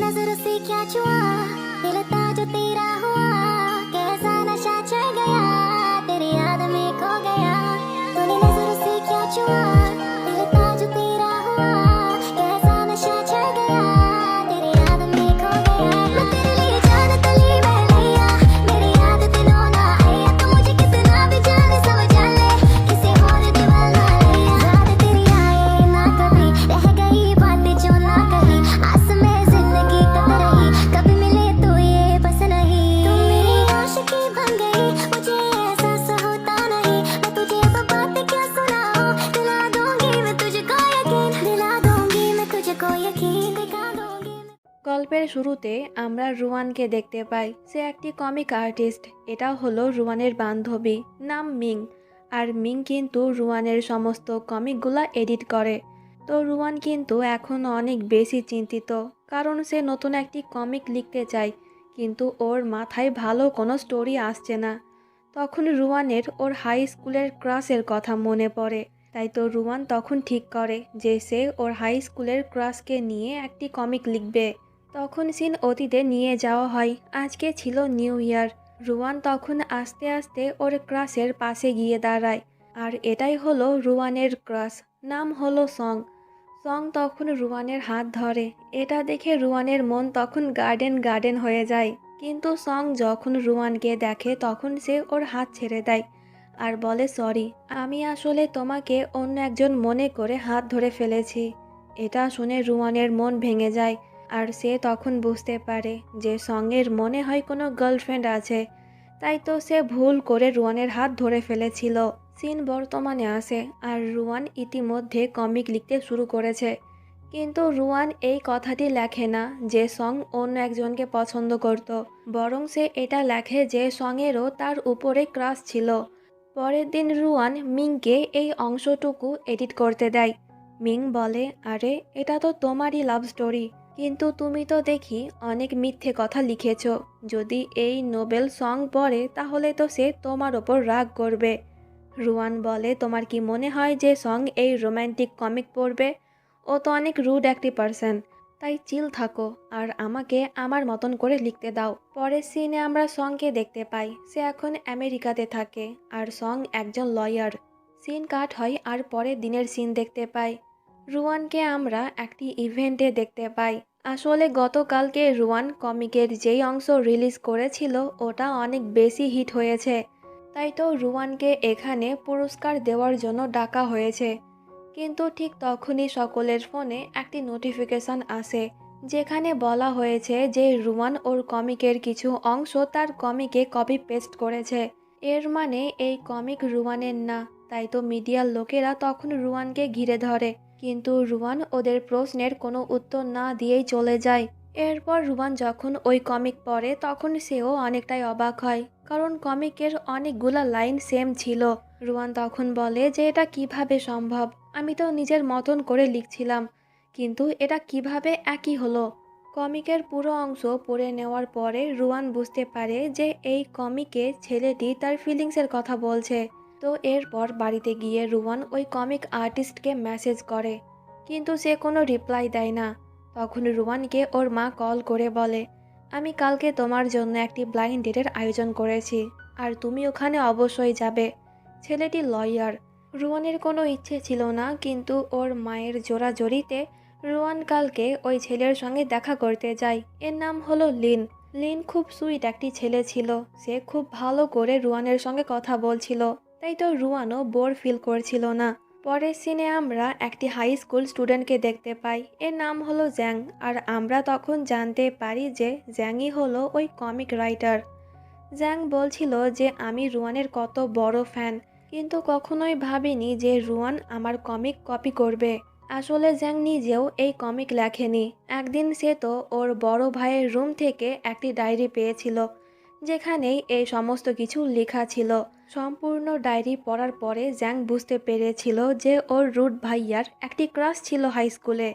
नजर से क्या छुआ दिल था जो तेरा हुआ कैसा नशा चढ़ गया तेरी याद में खो गया तूने नजर से क्या छुआ दिल था जो तेरा हुआ कैसा नशा चढ़ गया तेरी याद में खो गया मैं तेरे लिए जान तली मैं लिया मेरी याद दिनों ना आया तो मुझे कितना भी जाने समझ ले किसी और दीवाना लिया याद तेरी आए ना कभी रह गई बातें जो ना कही आस में जिंदगी कत रही कभी मिले तो ये बस नहीं तुम मेरी आशिकी बन गई मुझे एहसास होता नहीं मैं तुझे अब बात क्या सुनाऊं दिला दूंगी मैं तुझको यकीन दिला दूंगी मैं तुझको यकीन दिखा दूंगी গল্পের শুরুতে আমরা রুয়ানকে দেখতে পাই। সে একটি কমিক আর্টিস্ট। এটা হলো রুয়ানের বান্ধবী, নাম মিং। আর মিং কিন্তু রুয়ানের সমস্ত কমিকগুলা এডিট করে। তো রুয়ান কিন্তু এখন অনেক বেশি চিন্তিত, কারণ সে নতুন একটি কমিক লিখতে চায়, কিন্তু ওর মাথায় ভালো কোনো স্টোরি আসছে না। তখন রুয়ানের ওর হাই স্কুলের ক্রাশের কথা মনে পড়ে। তাই তো রুয়ান তখন ঠিক করে যে সে ওর হাই স্কুলের ক্রাশকে নিয়ে একটি কমিক লিখবে। তখন সিন অতীতে নিয়ে যাওয়া হয়। আজকে ছিল নিউ ইয়ার। রুয়ান তখন আস্তে আস্তে ওর ক্রাশের পাশে গিয়ে দাঁড়ায়। আর এটাই হলো রুয়ানের ক্রাশ, নাম হলো সং। সং তখন রুয়ানের হাত ধরে। এটা দেখে রুয়ানের মন তখন গার্ডেন গার্ডেন হয়ে যায়। কিন্তু সং যখন রুয়ানকে দেখে তখন সে ওর হাত ছেড়ে দেয় আর বলে, সরি, আমি আসলে তোমাকে অন্য একজন মনে করে হাত ধরে ফেলেছি। এটা শুনে রুয়ানের মন ভেঙে যায়। আর সে তখন বুঝতে পারে যে সঙ্গের মনে হয় কোনো গার্লফ্রেন্ড আছে। তাই তো সে ভুল করে রুয়ানের হাত ধরে ফেলেছিল। সিন বর্তমানে আসে আর রুয়ান ইতিমধ্যে কমিক লিখতে শুরু করেছে। কিন্তু রুয়ান এই কথাটি লেখে না যে সং অন্য একজনকে পছন্দ করত, বরং সে এটা লেখে যে সঙেরও তার উপরে ক্রাশ ছিল। পরের দিন রুয়ান মিংকে এই অংশটুকু এডিট করতে দেয়। মিং বলে, আরে এটা তো তোমারই লাভ স্টোরি, কিন্তু তুমি তো দেখি অনেক মিথ্যে কথা লিখেছ। যদি এই নোবেল সং পড়ে তাহলে তো সে তোমার ওপর রাগ করবে। রুয়ান বলে, তোমার কি মনে হয় যে সং এই রোম্যান্টিক কমিক পড়বে? ও তো অনেক রুড একটি পার্সন। তাই চিল থাকো আর আমাকে আমার মতন করে লিখতে দাও। পরের সিনে আমরা সংকে দেখতে পাই। সে এখন আমেরিকাতে থাকে আর সং একজন লয়ার। সিন কাট হয় আর পরের দিনের সিন দেখতে পাই। রুয়ানকে আমরা একটি ইভেন্টে দেখতে পাই। আসলে গতকালকে রুয়ান কমিকের যেই অংশ রিলিজ করেছিল ওটা অনেক বেশি হিট হয়েছে। তাই তো রুয়ানকে এখানে পুরস্কার দেওয়ার জন্য ডাকা হয়েছে। কিন্তু ঠিক তখনই সকলের ফোনে একটি নোটিফিকেশন আসে, যেখানে বলা হয়েছে যে রুয়ান ওর কমিকের কিছু অংশ তার কমিকে কপি পেস্ট করেছে। এর মানে এই কমিক রুয়ানের না। তাই তো মিডিয়ার লোকেরা তখন রুয়ানকে ঘিরে ধরে, কিন্তু রুয়ান ওদের প্রশ্নের কোনো উত্তর না দিয়েই চলে যায়। এরপর রুয়ান যখন ওই কমিক পড়ে তখন সেও অনেকটাই অবাক হয়, কারণ কমিকের অনেকগুলা লাইন সেম ছিল। রুয়ান তখন বলে যে এটা কিভাবে সম্ভব, আমি তো নিজের মতন করে লিখছিলাম, কিন্তু এটা কিভাবে একই হলো। কমিকের পুরো অংশ পড়ে নেওয়ার পরে রুয়ান বুঝতে পারে যে এই কমিকে ছেলেটি তার ফিলিংসের কথা বলছে। তো এরপর বাড়িতে গিয়ে রুয়ান ওই কমিক আর্টিস্টকে মেসেজ করে, কিন্তু সে কোনো রিপ্লাই দেয় না। তখন রুয়ানকে ওর মা কল করে বলে, আমি কালকে তোমার জন্য একটি ব্লাইন্ড ডেটের আয়োজন করেছি আর তুমি ওখানে অবশ্যই যাবে। ছেলেটি লয়ার। রুয়ানের কোনো ইচ্ছে ছিল না, কিন্তু ওর মায়ের জোরাজোরিতে রুয়ান কালকে ওই ছেলের সঙ্গে দেখা করতে যায়। এর নাম হলো লিন। লিন খুব সুইট একটি ছেলে ছিল। সে খুব ভালো করে রুয়ানের সঙ্গে কথা বলছিল, তাই তো রুয়ানও বোর ফিল করছিল না। পরের সিনে আমরা একটি হাই স্কুল স্টুডেন্টকে দেখতে পাই। এর নাম হলো জ্যাং। আর আমরা তখন জানতে পারি যে জ্যাংই হলো ওই কমিক রাইটার। জ্যাং বলছিল যে আমি রুয়ানের কত বড় ফ্যান, কিন্তু কখনোই ভাবিনি যে রুয়ান আমার কমিক কপি করবে। আসলে জ্যাং নিজেও এই কমিক লেখেনি। একদিন সে তো ওর বড় ভাইয়ের রুম থেকে একটি ডায়েরি পেয়েছিল, যেখানেই এই সমস্ত কিছু লেখা ছিল। সম্পূর্ণ ডায়েরি পড়ার পরে জ্যাং বুঝতে পেরেছিল যে ওর রুট ভাইয়ার একটি ক্রাশ ছিল হাই স্কুলে।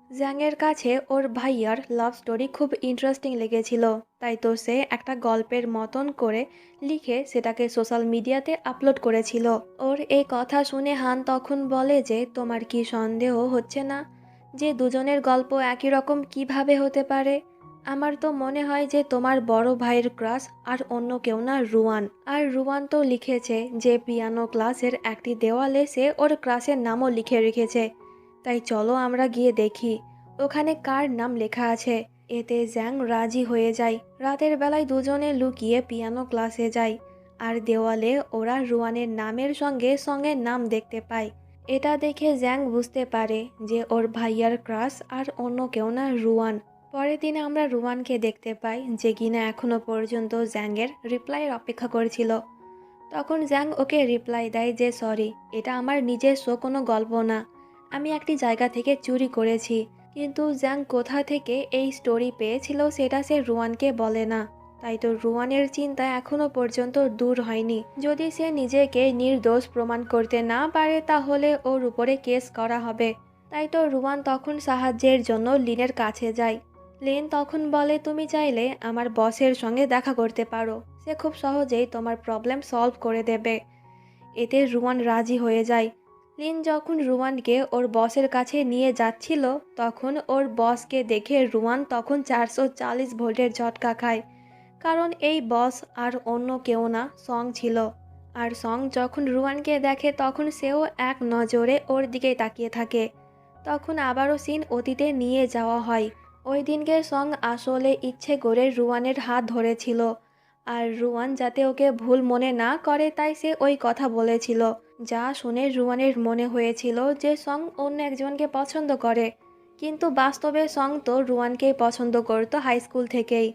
জ্যাংয়ের কাছে ওর ভাইয়ার লাভ স্টোরি খুব ইন্টারেস্টিং লেগেছিল, তাই তো সে একটা গল্পের মতন করে লিখে সেটাকে সোশ্যাল মিডিয়াতে আপলোড করেছিল। ওর এই কথা শুনে হান তখন বলে যে তোমার কি সন্দেহ হচ্ছে না যে দুজনের গল্প একই রকম কিভাবে হতে পারে? আমার তো মনে হয় যে তোমার বড় ভাইয়ের ক্রাশ আর অন্য কেউ না, রুয়ান। আর রুয়ান তো লিখেছে যে পিয়ানো ক্লাসের একটি দেওয়ালে সে ওর ক্রাশের নামও লিখে রেখেছে। তাই চলো আমরা গিয়ে দেখি ওখানে কার নাম লেখা আছে। এতে জ্যাং রাজি হয়ে যায়। রাতের বেলায় দুজনে লুকিয়ে পিয়ানো ক্লাসে যায় আর দেওয়ালে ওরা রুয়ানের নামের সঙ্গে সঙ্গের নাম দেখতে পায়। এটা দেখে জ্যাং বুঝতে পারে যে ওর ভাইয়ার ক্রাশ আর অন্য কেউ না, রুয়ান। পরের দিনে আমরা রুয়ানকে দেখতে পাই যে কিনা এখনো পর্যন্ত জ্যাংয়ের রিপ্লাইয়ের অপেক্ষা করেছিল। তখন জ্যাং ওকে রিপ্লাই দেয় যে সরি, এটা আমার নিজস্ব কোনো গল্প না, আমি একটি জায়গা থেকে চুরি করেছি। কিন্তু জ্যাং কোথা থেকে এই স্টোরি পেয়েছিল সেটা সে রুয়ানকে বলে না। তাই তো রুয়ানের চিন্তা এখনো পর্যন্ত দূর হয়নি। যদি সে নিজেকে নির্দোষ প্রমাণ করতে না পারে তাহলে ওর উপরে কেস করা হবে। তাই তো রুয়ান তখন সাহায্যের জন্য লিনের কাছে যায়। লিন তখন বলে তুমি চাইলে আমার বসের সঙ্গে দেখা করতে পারো, সে খুব সহজেই তোমার প্রবলেম সলভ করে দেবে। এতে রুয়ান রাজি হয়ে যায়। লিন যখন রুয়ানকে ওর বসের কাছে নিয়ে যাচ্ছিল তখন ওর বসকে দেখে রুয়ান তখন 440 ভোল্টের ঝটকা খায়। কারণ এই বস আর অন্য কেউ না, সং ছিল। আর সং যখন রুয়ানকে দেখে তখন সেও এক নজরে ওর দিকেই তাকিয়ে থাকে। তখন আবারও সিন অতীতে নিয়ে যাওয়া হয়। ওই দিনকে সং আসলে ইচ্ছে করে রুয়ানের হাত ধরেছিল। আর রুয়ান যাতে ওকে ভুল মনে না করে তাই সে ওই কথা বলেছিল, যা শুনে রুয়ানের মনে হয়েছিল যে সং অন্য একজনকে পছন্দ করে। কিন্তু বাস্তবে সং তো রুয়ানকেই পছন্দ করতো হাই স্কুল থেকেই।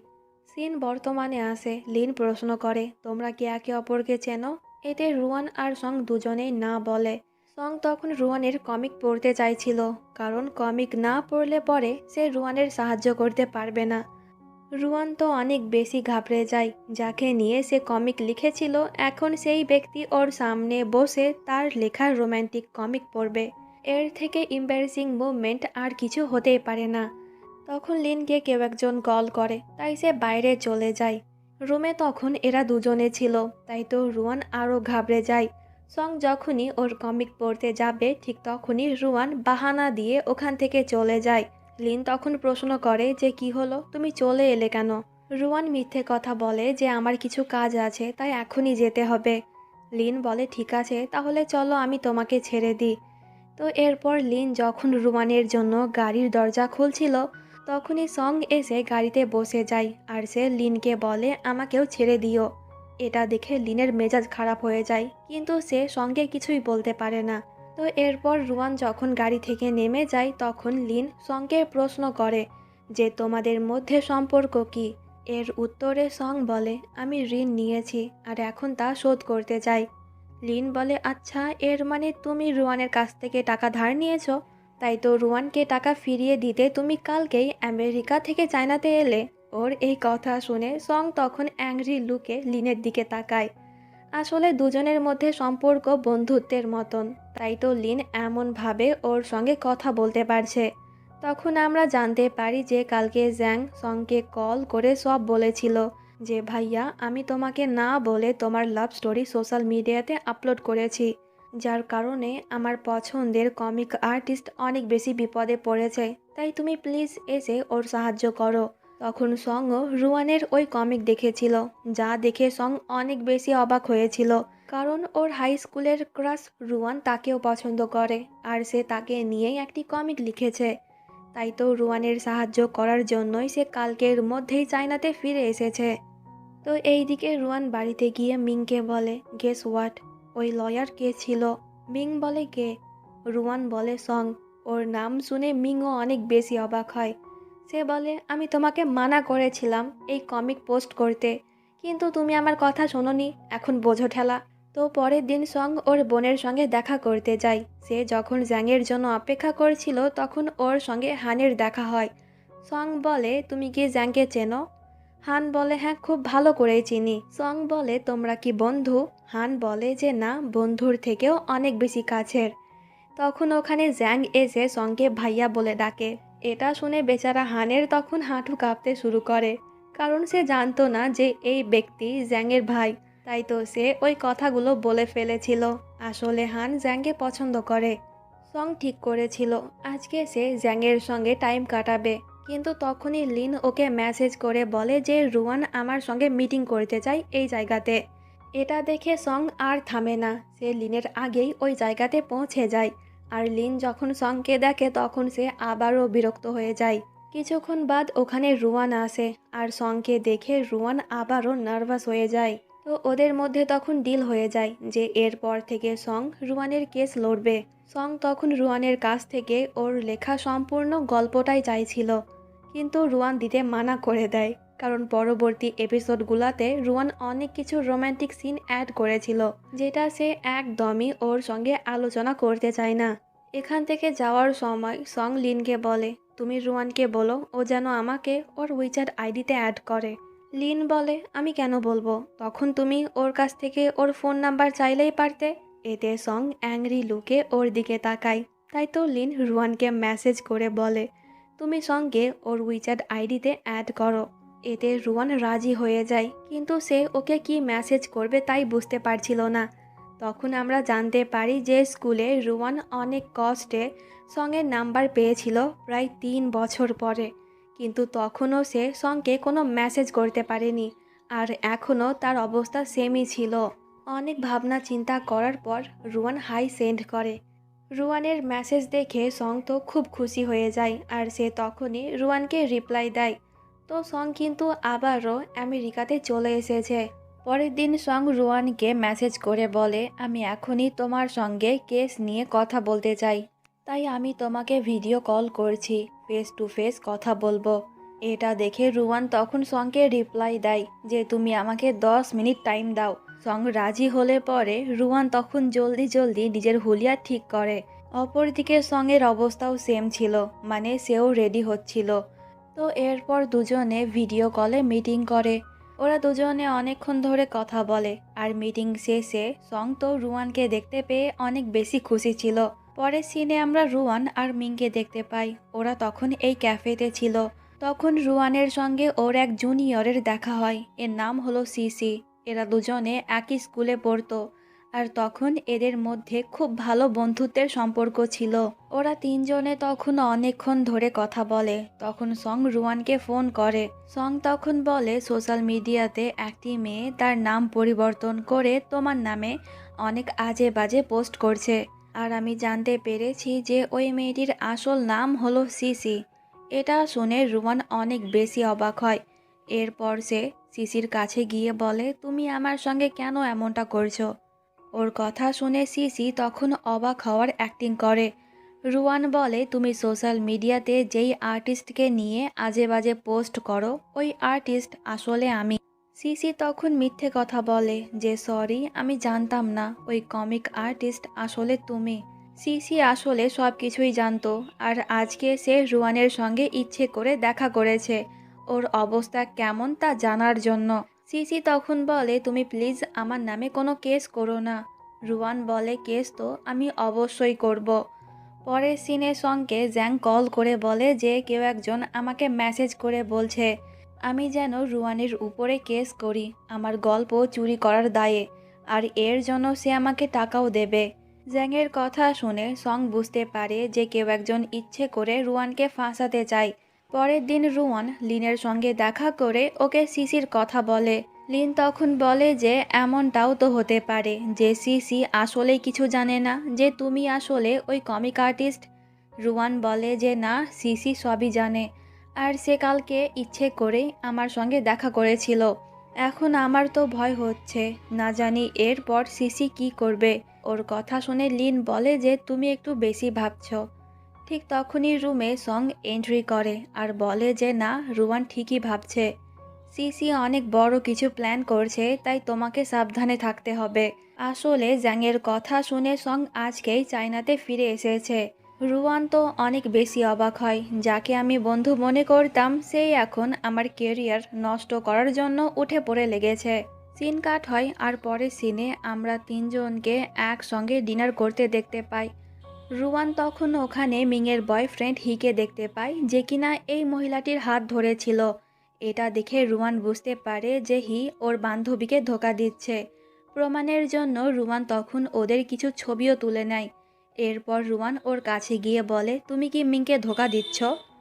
সিন বর্তমানে আসে। লিন প্রশ্ন করে তোমরা কি একে অপরকে চেনো? এতে রুয়ান আর সং দুজনেই না বলে। সং তখন রুয়ানের কমিক পড়তে চাইছিল, কারণ কমিক না পড়লে পরে সে রুয়ানের সাহায্য করতে পারবে না। রুয়ান তো অনেক বেশি ঘাবড়ে যায়। যাকে নিয়ে সে কমিক লিখেছিল এখন সেই ব্যক্তি ওর সামনে বসে তার লেখা রোম্যান্টিক কমিক পড়বে। এর থেকে এম্বারেসিং মুভমেন্ট আর কিছু হতেই পারে না। তখন লিনকে কেউ একজন কল করে, তাই সে বাইরে চলে যায়। রুমে তখন এরা দুজনে ছিল, তাই তো রুয়ান আরও ঘাবড়ে যায়। সং যখনই ওর কমিক পড়তে যাবে ঠিক তখনই রুয়ান বাহানা দিয়ে ওখান থেকে চলে যায়। লিন তখন প্রশ্ন করে যে কি হলো, তুমি চলে এলে কেন? রুয়ান মিথ্যে কথা বলে যে আমার কিছু কাজ আছে তাই এখনই যেতে হবে। লিন বলে ঠিক আছে তাহলে চলো আমি তোমাকে ছেড়ে দিই। তো এরপর লিন যখন রুয়ানের জন্য গাড়ির দরজা খুলছিল তখনই সং এসে গাড়িতে বসে যায় আর সে লিনকে বলে আমাকেও ছেড়ে দিও। এটা দেখে লিনের মেজাজ খারাপ হয়ে যায়, কিন্তু সে সঙ্গে কিছুই বলতে পারে না। তো এরপর রুয়ান যখন গাড়ি থেকে নেমে যায় তখন লিন সংকে প্রশ্ন করে যে তোমাদের মধ্যে সম্পর্ক কি। এর উত্তরে সং বলে আমি ঋণ নিয়েছি আর এখন তা শোধ করতে চাই। লিন বলে আচ্ছা, এর মানে তুমি রুয়ানের কাছ থেকে টাকা ধার নিয়েছো? তাই তো রুয়ানকে টাকা ফিরিয়ে দিতে তুমি কালকেই আমেরিকা থেকে চায়নাতে এলে। ওর এই কথা শুনে সং তখন অ্যাংরি লুকে লিনের দিকে তাকায়। আসলে দুজনের মধ্যে সম্পর্ক বন্ধুত্বের মতন, তাই তো লিন এমনভাবে ওর সঙ্গে কথা বলতে পারছে। তখন আমরা জানতে পারি যে কালকে জ্যাং সংকে কল করে সব বলেছিল যে ভাইয়া আমি তোমাকে না বলে তোমার লাভ স্টোরি সোশ্যাল মিডিয়াতে আপলোড করেছি, যার কারণে আমার পছন্দের কমিক আর্টিস্ট অনেক বেশি বিপদে পড়েছে, তাই তুমি প্লিজ এসে ওর সাহায্য করো। তখন সংও রুয়ানের ওই কমিক দেখেছিল, যা দেখে সং অনেক বেশি অবাক হয়েছিল, কারণ ওর হাই স্কুলের ক্রাশ রুয়ান তাকেও পছন্দ করে আর সে তাকে নিয়েই একটি কমিক লিখেছে। তাই তো রুয়ানের সাহায্য করার জন্যই সে কালকের মধ্যেই চায়নাতে ফিরে এসেছে। তো এইদিকে রুয়ান বাড়িতে গিয়ে মিংকে বলে গেস হোয়াট, ওই লয়ার কে ছিল? মিং বলে কে? রুয়ান বলে সং। ওর নাম শুনে মিংও অনেক বেশি অবাক হয়। সে বলে আমি তোমাকে মানা করেছিলাম এই কমিক পোস্ট করতে, কিন্তু তুমি আমার কথা শোনোনি, এখন বোঝো ঠেলা। তো পরের দিন সং ওর বোনের সঙ্গে দেখা করতে যায়। সে যখন জ্যাংয়ের জন্য অপেক্ষা করছিল তখন ওর সঙ্গে হানের দেখা হয়। সং বলে তুমি কি জ্যাংকে চেনো? হান বলে হ্যাঁ খুব ভালো করেই চিনি। সং বলে তোমরা কি বন্ধু? হান বলে যে না, বন্ধুর থেকেও অনেক বেশি কাছের। তখন ওখানে জ্যাং এসে সংকে ভাইয়া বলে ডাকে। এটা শুনে বেচারা হানের তখন হাঁটু কাঁপতে শুরু করে, কারণ সে জানতো না যে এই ব্যক্তি জ্যাংয়ের ভাই। তাই তো সে ওই কথাগুলো বলে ফেলেছিল। আসলে হান জ্যাংকে পছন্দ করে। সং ঠিক করেছিল আজকে সে জ্যাংয়ের সঙ্গে টাইম কাটাবে, কিন্তু তখনই লিন ওকে মেসেজ করে বলে যে রুয়ান আমার সঙ্গে মিটিং করতে চায় এই জায়গাতে। এটা দেখে সং আর থামে না, সে লিনের আগেই ওই জায়গাতে পৌঁছে যায়। আর লিন যখন সংকে দেখে তখন সে আবারও বিরক্ত হয়ে যায়। কিছুক্ষণ বাদ ওখানে রুয়ান আসে, আর সংকে দেখে রুয়ান আবারও নার্ভাস হয়ে যায়। তো ওদের মধ্যে তখন ডিল হয়ে যায় যে এরপর থেকে সং রুয়ানের কেস লড়বে। সং তখন রুয়ানের কাছ থেকে ওর লেখা সম্পূর্ণ গল্পটাই চাইছিল, কিন্তু রুয়ান দিতে মানা করে দেয়, কারণ পরবর্তী এপিসোডগুলোতে রুয়ান অনেক কিছু রোম্যান্টিক সিন অ্যাড করেছিল, যেটা সে একদমই ওর সঙ্গে আলোচনা করতে চায় না। এখান থেকে যাওয়ার সময় সং লিনকে বলে, তুমি রুয়ানকে বলো ও যেন আমাকে ওর উইচ্যাট আইডিতে অ্যাড করে। লিন বলে, আমি কেন বলবো, তখন তুমি ওর কাছ থেকে ওর ফোন নাম্বার চাইলেই পারতে। এতে সং অ্যাংরি লুকে ওর দিকে তাকায়। তাই তো লিন রুয়ানকে মেসেজ করে বলে, তুমি সঙ্গে ওর উইচ্যাট আইডিতে অ্যাড করো। এতে রুয়ান রাজি হয়ে যায়, কিন্তু সে ওকে কি মেসেজ করবে তাই বুঝতে পারছিল না। তখন আমরা জানতে পারি যে স্কুলে রুয়ান অনেক কষ্টে সঙ্গের নাম্বার পেয়েছিল প্রায় 3 বছর পরে, কিন্তু তখনও সে সঙ্গে কোনো মেসেজ করতে পারেনি, আর এখনও তার অবস্থা সেমই ছিল। অনেক ভাবনা চিন্তা করার পর রুয়ান হাই সেন্ড করে। রুয়ানের মেসেজ দেখে সং তো খুব খুশি হয়ে যায়, আর সে তখনই রুয়ানকে রিপ্লাই দেয়। তো সং কিন্তু আবারও আমেরিকাতে চলে এসেছে। পরের দিন সং রুয়ানকে মেসেজ করে বলে, আমি এখনই তোমার সঙ্গে কেস নিয়ে কথা বলতে চাই, তাই আমি তোমাকে ভিডিও কল করছি, ফেস টু ফেস কথা বলবো। এটা দেখে রুয়ান তখন সংকে রিপ্লাই দেয় যে তুমি আমাকে 10 মিনিট টাইম দাও। সং রাজি হলে পরে রুয়ান তখন জলদি জলদি নিজের হুলিয়া ঠিক করে। অপরদিকে সঙের অবস্থাও সেম ছিল, মানে সেও রেডি হচ্ছিল। তো এরপর দুজনে ভিডিও কলে মিটিং করে। ওরা দুজনে অনেকক্ষণ ধরে কথা বলে, আর মিটিং শেষে সং তো রুয়ানকে দেখতে পেয়ে অনেক বেশি খুশি ছিল। পরের সিনে আমরা রুয়ান আর মিংকে দেখতে পাই, ওরা তখন এই ক্যাফেতে ছিল। তখন রুয়ানের সঙ্গে ওর এক জুনিয়রের দেখা হয়, এর নাম হলো সিসি। এরা দুজনে একই স্কুলে পড়তো, আর তখন এদের মধ্যে খুব ভালো বন্ধুত্বের সম্পর্ক ছিল। ওরা তিনজনে তখন অনেকক্ষণ ধরে কথা বলে। তখন সং রুয়ানকে ফোন করে। সং তখন বলে, সোশ্যাল মিডিয়াতে একটি মেয়ে তার নাম পরিবর্তন করে তোমার নামে অনেক আজে বাজে পোস্ট করছে, আর আমি জানতে পেরেছি যে ওই মেয়েটির আসল নাম হলো সিসি। এটা শুনে রুয়ান অনেক বেশি অবাক হয়। এরপর সে সিসির কাছে গিয়ে বলে, তুমি আমার সঙ্গে কেন এমনটা করছো? ওর কথা শুনে সিসি তখন অবাক হওয়ার অ্যাক্টিং করে। রুয়ান বলে, তুমি সোশ্যাল মিডিয়াতে যেই আর্টিস্টকে নিয়ে আজে বাজে পোস্ট করো, ওই আর্টিস্ট আসলে আমি। সিসি তখন মিথ্যে কথা বলে যে সরি, আমি জানতাম না ওই কমিক আর্টিস্ট আসলে তুমি। সিসি আসলে সব কিছুই জানতো, আর আজকে সে রুয়ানের সঙ্গে ইচ্ছে করে দেখা করেছে ওর অবস্থা কেমন তা জানার জন্য। সিসি তখন বলে, তুমি প্লিজ আমার নামে কোনো কেস করো না। রুয়ান বলে, কেস তো আমি অবশ্যই করব। পরের সিনে সঙ্গে জ্যাং কল করে বলে যে কেউ একজন আমাকে মেসেজ করে বলছে আমি যেন রুয়ানের উপরে কেস করি আমার গল্প চুরি করার দায়ে, আর এর জন্য সে আমাকে টাকাও দেবে। জ্যাংয়ের কথা শুনে সং বুঝতে পারে যে কেউ একজন ইচ্ছে করে রুয়ানকে ফাঁসাতে চায়। পরের দিন রুয়ান লিনের সঙ্গে দেখা করে ওকে সিসির কথা বলে। লিন তখন বলে যে এমনটাও তো হতে পারে যে সিসি আসলেই কিছু জানে না, যে তুমি আসলে ওই কমিক আর্টিস্ট। রুয়ান বলে যে না, সিসি সবই জানে, আর সে কালকে ইচ্ছে করে আমার সঙ্গে দেখা করেছিল। এখন আমার তো ভয় হচ্ছে, না জানি এরপর সিসি কি করবে। ওর কথা শুনে লিন বলে যে তুমি একটু বেশি ভাবছো। ঠিক তখনই রুমে সং এন্ট্রি করে আর বলে যে না, রুয়ান ঠিকই ভাবছে, সিসি অনেক বড় কিছু প্ল্যান করছে, তাই তোমাকে সাবধানে থাকতে হবে। আসলে জ্যাংয়ের কথা শুনে সং আজকেই চায়নাতে ফিরে এসেছে। রুয়ান তো অনেক বেশি অবাক হয়, যাকে আমি বন্ধু মনে করতাম সেই এখন আমার কেরিয়ার নষ্ট করার জন্য উঠে পড়ে লেগেছে। সিন কাট হয়, আর পরের সিনে আমরা তিনজনকে একসঙ্গে ডিনার করতে দেখতে পাই। রুয়ান তখন ওখানে মিংয়ের বয়ফ্রেন্ড হিকে দেখতে পায়, যে কিনা এই মহিলাটির হাত ধরেছিল। এটা দেখে রুয়ান বুঝতে পারে যে হি ওর বান্ধবীকে ধোঁকা দিচ্ছে। প্রমাণের জন্য রুয়ান তখন ওদের কিছু ছবিও তুলে নেয়। এরপর রুয়ান ওর কাছে গিয়ে বলে, তুমি কি মিংকে ধোঁকা দিচ্ছ?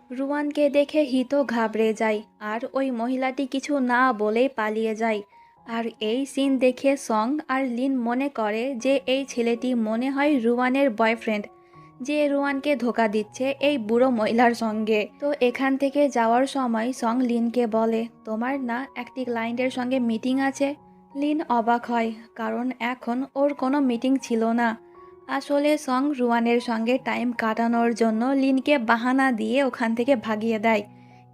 রুয়ানকে দেখে হিতো ঘাবড়ে যায় আর ওই মহিলাটি কিছু না বলেই পালিয়ে যায়। আর এই সিন দেখে সং আর লিন মনে করে যে এই ছেলেটি মনে হয় রুয়ানের বয়ফ্রেন্ড, যে রুয়ানকে ধোকা দিচ্ছে এই বুড়ো মহিলার সঙ্গে। তো এখান থেকে যাওয়ার সময় সং লিনকে বলে, তোমার না একটি ক্লায়েন্টের সঙ্গে মিটিং আছে? লিন অবাক হয়, কারণ এখন ওর কোনো মিটিং ছিল না। আসলে সং রুয়ানের সঙ্গে টাইম কাটানোর জন্য লিনকে বাহানা দিয়ে ওখান থেকে ভাগিয়ে দেয়।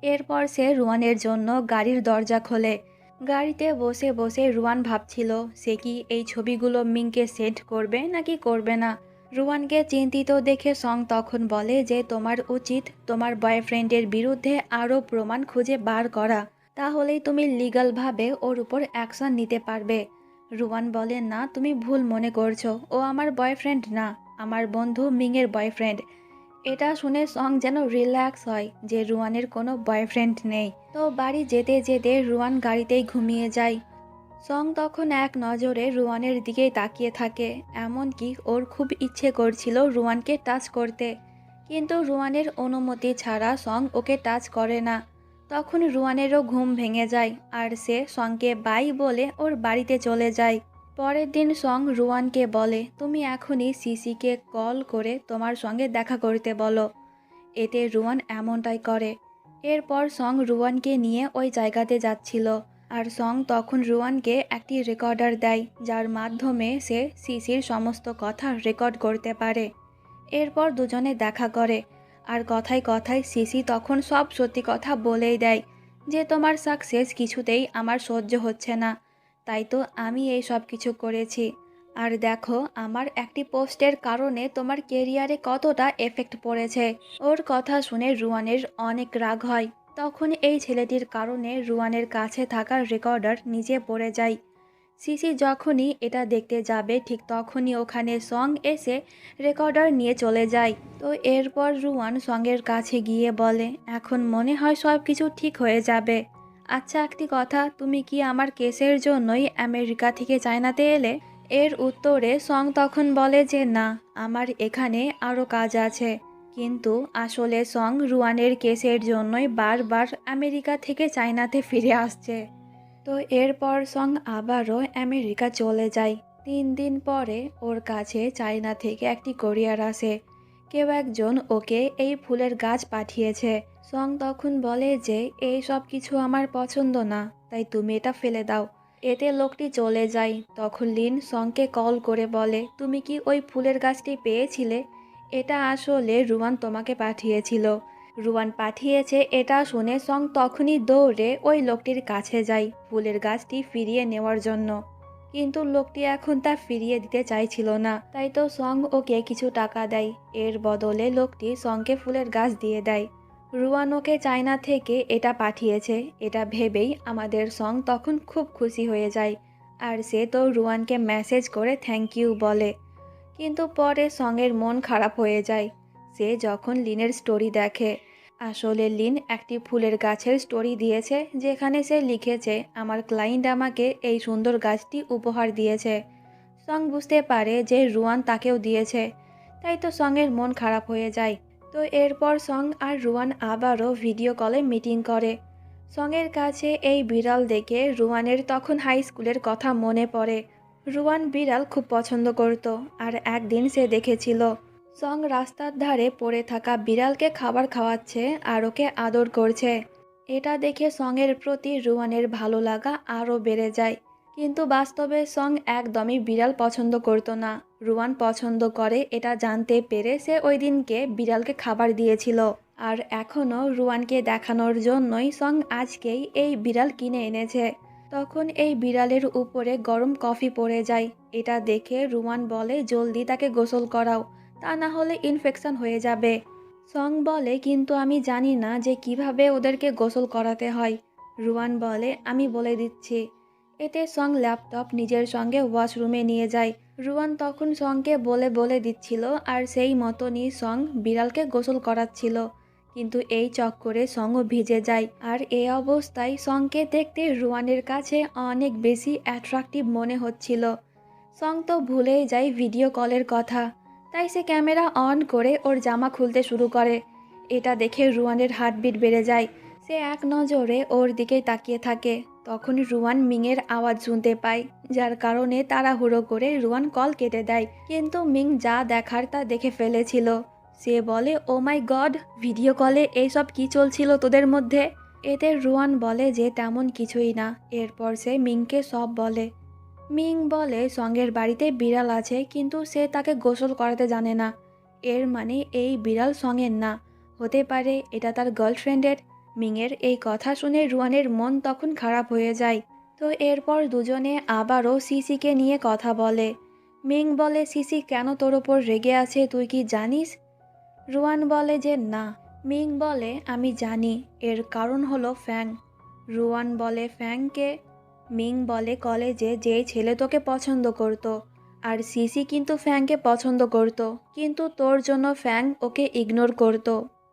এরপর সে রুয়ানের জন্য গাড়ির দরজা খোলে। গাড়িতে বসে বসে রুয়ান ভাবছিল সে কি এই ছবিগুলো মিংকে সেন্ড করবে নাকি করবে না। রুয়ানকে চিন্তিত দেখে সং তখন বলে যে তোমার উচিত তোমার বয়ফ্রেন্ডের বিরুদ্ধে আরও প্রমাণ খুঁজে বার করা, তাহলেই তুমি লিগ্যালভাবে ওর উপর অ্যাকশন নিতে পারবে। রুয়ান বলে, না, তুমি ভুল মনে করছো, ও আমার বয়ফ্রেন্ড না, আমার বন্ধু মিংয়ের বয়ফ্রেন্ড। এটা শুনে সং যেন রিল্যাক্স হয় যে রুয়ানের কোনো বয়ফ্রেন্ড নেই। তো বাড়ি যেতে যেতে রুয়ান গাড়িতেই ঘুমিয়ে যায়। সং তখন এক নজরে রুয়ানের দিকেই তাকিয়ে থাকে, এমনকি ওর খুব ইচ্ছে করছিল রুয়ানকে টাচ করতে, কিন্তু রুয়ানের অনুমতি ছাড়া সং ওকে টাচ করে না। তখন রুয়ানেরও ঘুম ভেঙে যায় আর সে সংকে বাই বলে ওর বাড়িতে চলে যায়। পরের দিন সং রুয়ানকে বলে, তুমি এখনই সিসিকে কল করে তোমার সঙ্গে দেখা করতে বলো। এতে রুয়ান এমনটাই করে। এরপর সং রুয়ানকে নিয়ে ওই জায়গাতে যাচ্ছিল আর সং তখন রুয়ানকে একটি রেকর্ডার দেয়, যার মাধ্যমে সে সিসির সমস্ত কথা রেকর্ড করতে পারে। এরপর দুজনে দেখা করে আর কথায় কথায় সিসি তখন সব সত্যি কথা বলেই দেয় যে তোমার সাকসেস কিছুতেই আমার সহ্য হচ্ছে না, তাই তো আমি এই সব কিছু করেছি। আর দেখো আমার একটি পোস্টের কারণে তোমার কেরিয়ারে কতটা এফেক্ট পড়েছে। ওর কথা শুনে রুয়ানের অনেক রাগ হয়। তখন এই ছেলেটির কারণে রুয়ানের কাছে থাকা রেকর্ডার নিচে পড়ে যায়। সিসি যখনই এটা দেখতে যাবে ঠিক তখনই ওখানে সং এসে রেকর্ডার নিয়ে চলে যায়। তো এরপর রুয়ান সঙ্গের কাছে গিয়ে বলে, এখন মনে হয় সব কিছু ঠিক হয়ে যাবে। আচ্ছা একটি কথা, তুমি কি আমার কেসের জন্যই আমেরিকা থেকে চায়নাতে এলে? এর উত্তরে সং তখন বলে যে না, আমার এখানে আরও কাজ আছে। কিন্তু আসলে সং রুয়ানের কেসের জন্যই বারবার আমেরিকা থেকে চায়নাতে ফিরে আসছে। তো এরপর সং আবারও আমেরিকা চলে যায়। 3 দিন পরে ওর কাছে চায়না থেকে একটি কোরিয়ার আসে। কেউ একজন ওকে এই ফুলের গাছ পাঠিয়েছে। সং তখন বলে যে এই সব কিছু আমার পছন্দ না, তাই তুমি এটা ফেলে দাও। এতে লোকটি চলে যায়। তখন লিন সংকে কল করে বলে, তুমি কি ওই ফুলের গাছটি পেয়েছিলে? এটা আসলে রুয়ান তোমাকে পাঠিয়েছিল। রুয়ান পাঠিয়েছে এটা শুনে সং তখনই দৌড়ে ওই লোকটির কাছে যায় ফুলের গাছটি ফিরিয়ে নেওয়ার জন্য। কিন্তু লোকটি এখন তা ফিরিয়ে দিতে চাইছিল না, তাই তো সং ওকে কিছু টাকা দেয়। এর বদলে লোকটি সংকে ফুলের গাছ দিয়ে দেয়। রুয়ান ওকে চায়না থেকে এটা পাঠিয়েছে এটা ভেবেই আমাদের সং তখন খুব খুশি হয়ে যায় আর সে তো রুয়ানকে মেসেজ করে থ্যাংক ইউ বলে। কিন্তু পরে সঙের মন খারাপ হয়ে যায় সে যখন লিনের স্টোরি দেখে। আসলে লিন একটি ফুলের গাছের স্টোরি দিয়েছে যেখানে সে লিখেছে আমার ক্লায়েন্ট আমাকে এই সুন্দর গাছটি উপহার দিয়েছে। সং বুঝতে পারে যে রুয়ান তাকেও দিয়েছে, তাই তো সঙের মন খারাপ হয়ে যায়। তো এরপর সং আর রুয়ান আবারও ভিডিও কলে মিটিং করে। সঙের কাছে এই বিড়াল দেখে রুয়ানের তখন হাই স্কুলের কথা মনে পড়ে। রুয়ান বিড়াল খুব পছন্দ করত আর একদিন সে দেখেছিল সং রাস্তার ধারে পড়ে থাকা বিড়ালকে খাবার খাওয়াচ্ছে আর ওকে আদর করছে। এটা দেখে সঙের প্রতি রুয়ানের ভালো লাগা আরও বেড়ে যায়। কিন্তু বাস্তবে সং একদমই বিড়াল পছন্দ করত না। রুয়ান পছন্দ করে এটা জানতে পেরে সে ওই দিনকে বিড়ালকে খাবার দিয়েছিল। আর এখনও রুয়ানকে দেখানোর জন্যই সং আজকেই এই বিড়াল কিনে এনেছে। তখন এই বিড়ালের উপরে গরম কফি পড়ে যায়। এটা দেখে রুয়ান বলে জলদি তাকে গোসল করাও, তা না হলে ইনফেকশন হয়ে যাবে। সং বলে কিন্তু আমি জানি না যে কিভাবে ওদেরকে গোসল করাতে হয়। রুয়ান বলে আমি বলে দিচ্ছি। এতে সং ল্যাপটপ নিজের সঙ্গে ওয়াশরুমে নিয়ে যায়। রুয়ান তখন সংকে বলে বলে দিচ্ছিল আর সেই মতনই সং বিড়ালকে গোসল করাচ্ছিল। কিন্তু এই চক্করে সংও ভিজে যায় আর এই অবস্থায় সংকে দেখতে রুয়ানের কাছে অনেক বেশি অ্যাট্রাকটিভ মনে হচ্ছিল। সং তো ভুলেই যায় ভিডিও কলের কথা, তাই সে ক্যামেরা অন করে ওর জামা খুলতে শুরু করে। এটা দেখে রুয়ানের হার্টবিট বেড়ে যায়। সে এক নজরে ওর দিকেই তাকিয়ে থাকে। তখন রুয়ান মিংয়ের আওয়াজ শুনতে পায়, যার কারণে তাড়াহুড়ো করে রুয়ান কল কেটে দেয়। কিন্তু মিং যা দেখার তা দেখে ফেলেছিল। সে বলে, ও মাই গড, ভিডিও কলে এইসব কি চলছিল তোদের মধ্যে? এতে রুয়ান বলে যে তেমন কিছুই না। এরপর সে মিংকে সব বলে। মিং বলে সঙ্গের বাড়িতে বিড়াল আছে, কিন্তু সে তাকে গোসল করাতে জানে না। এর মানে এই বিড়াল সঙ্গের না, হতে পারে এটা তার গার্লফ্রেন্ডের। মিংয়ের এই কথা শুনে রুয়ানের মন তখন খারাপ হয়ে যায়। তো এরপর দুজনে আবারও সিসিকে নিয়ে কথা বলে। মিং বলে, সিসি কেন তোর ওপর রেগে আছে তুই কি জানিস? রুয়ান বলে যে না। মিং বলে, আমি জানি, এর কারণ হলো ফ্যাং। রুয়ান বলে, ফ্যাংকে? মিং বলে, কলেজে যে ছেলে তোকে পছন্দ করত, আর সিসি কিন্তু ফ্যাংকে পছন্দ করত, কিন্তু তোর জন্য ফ্যাং ওকে ইগনোর করত।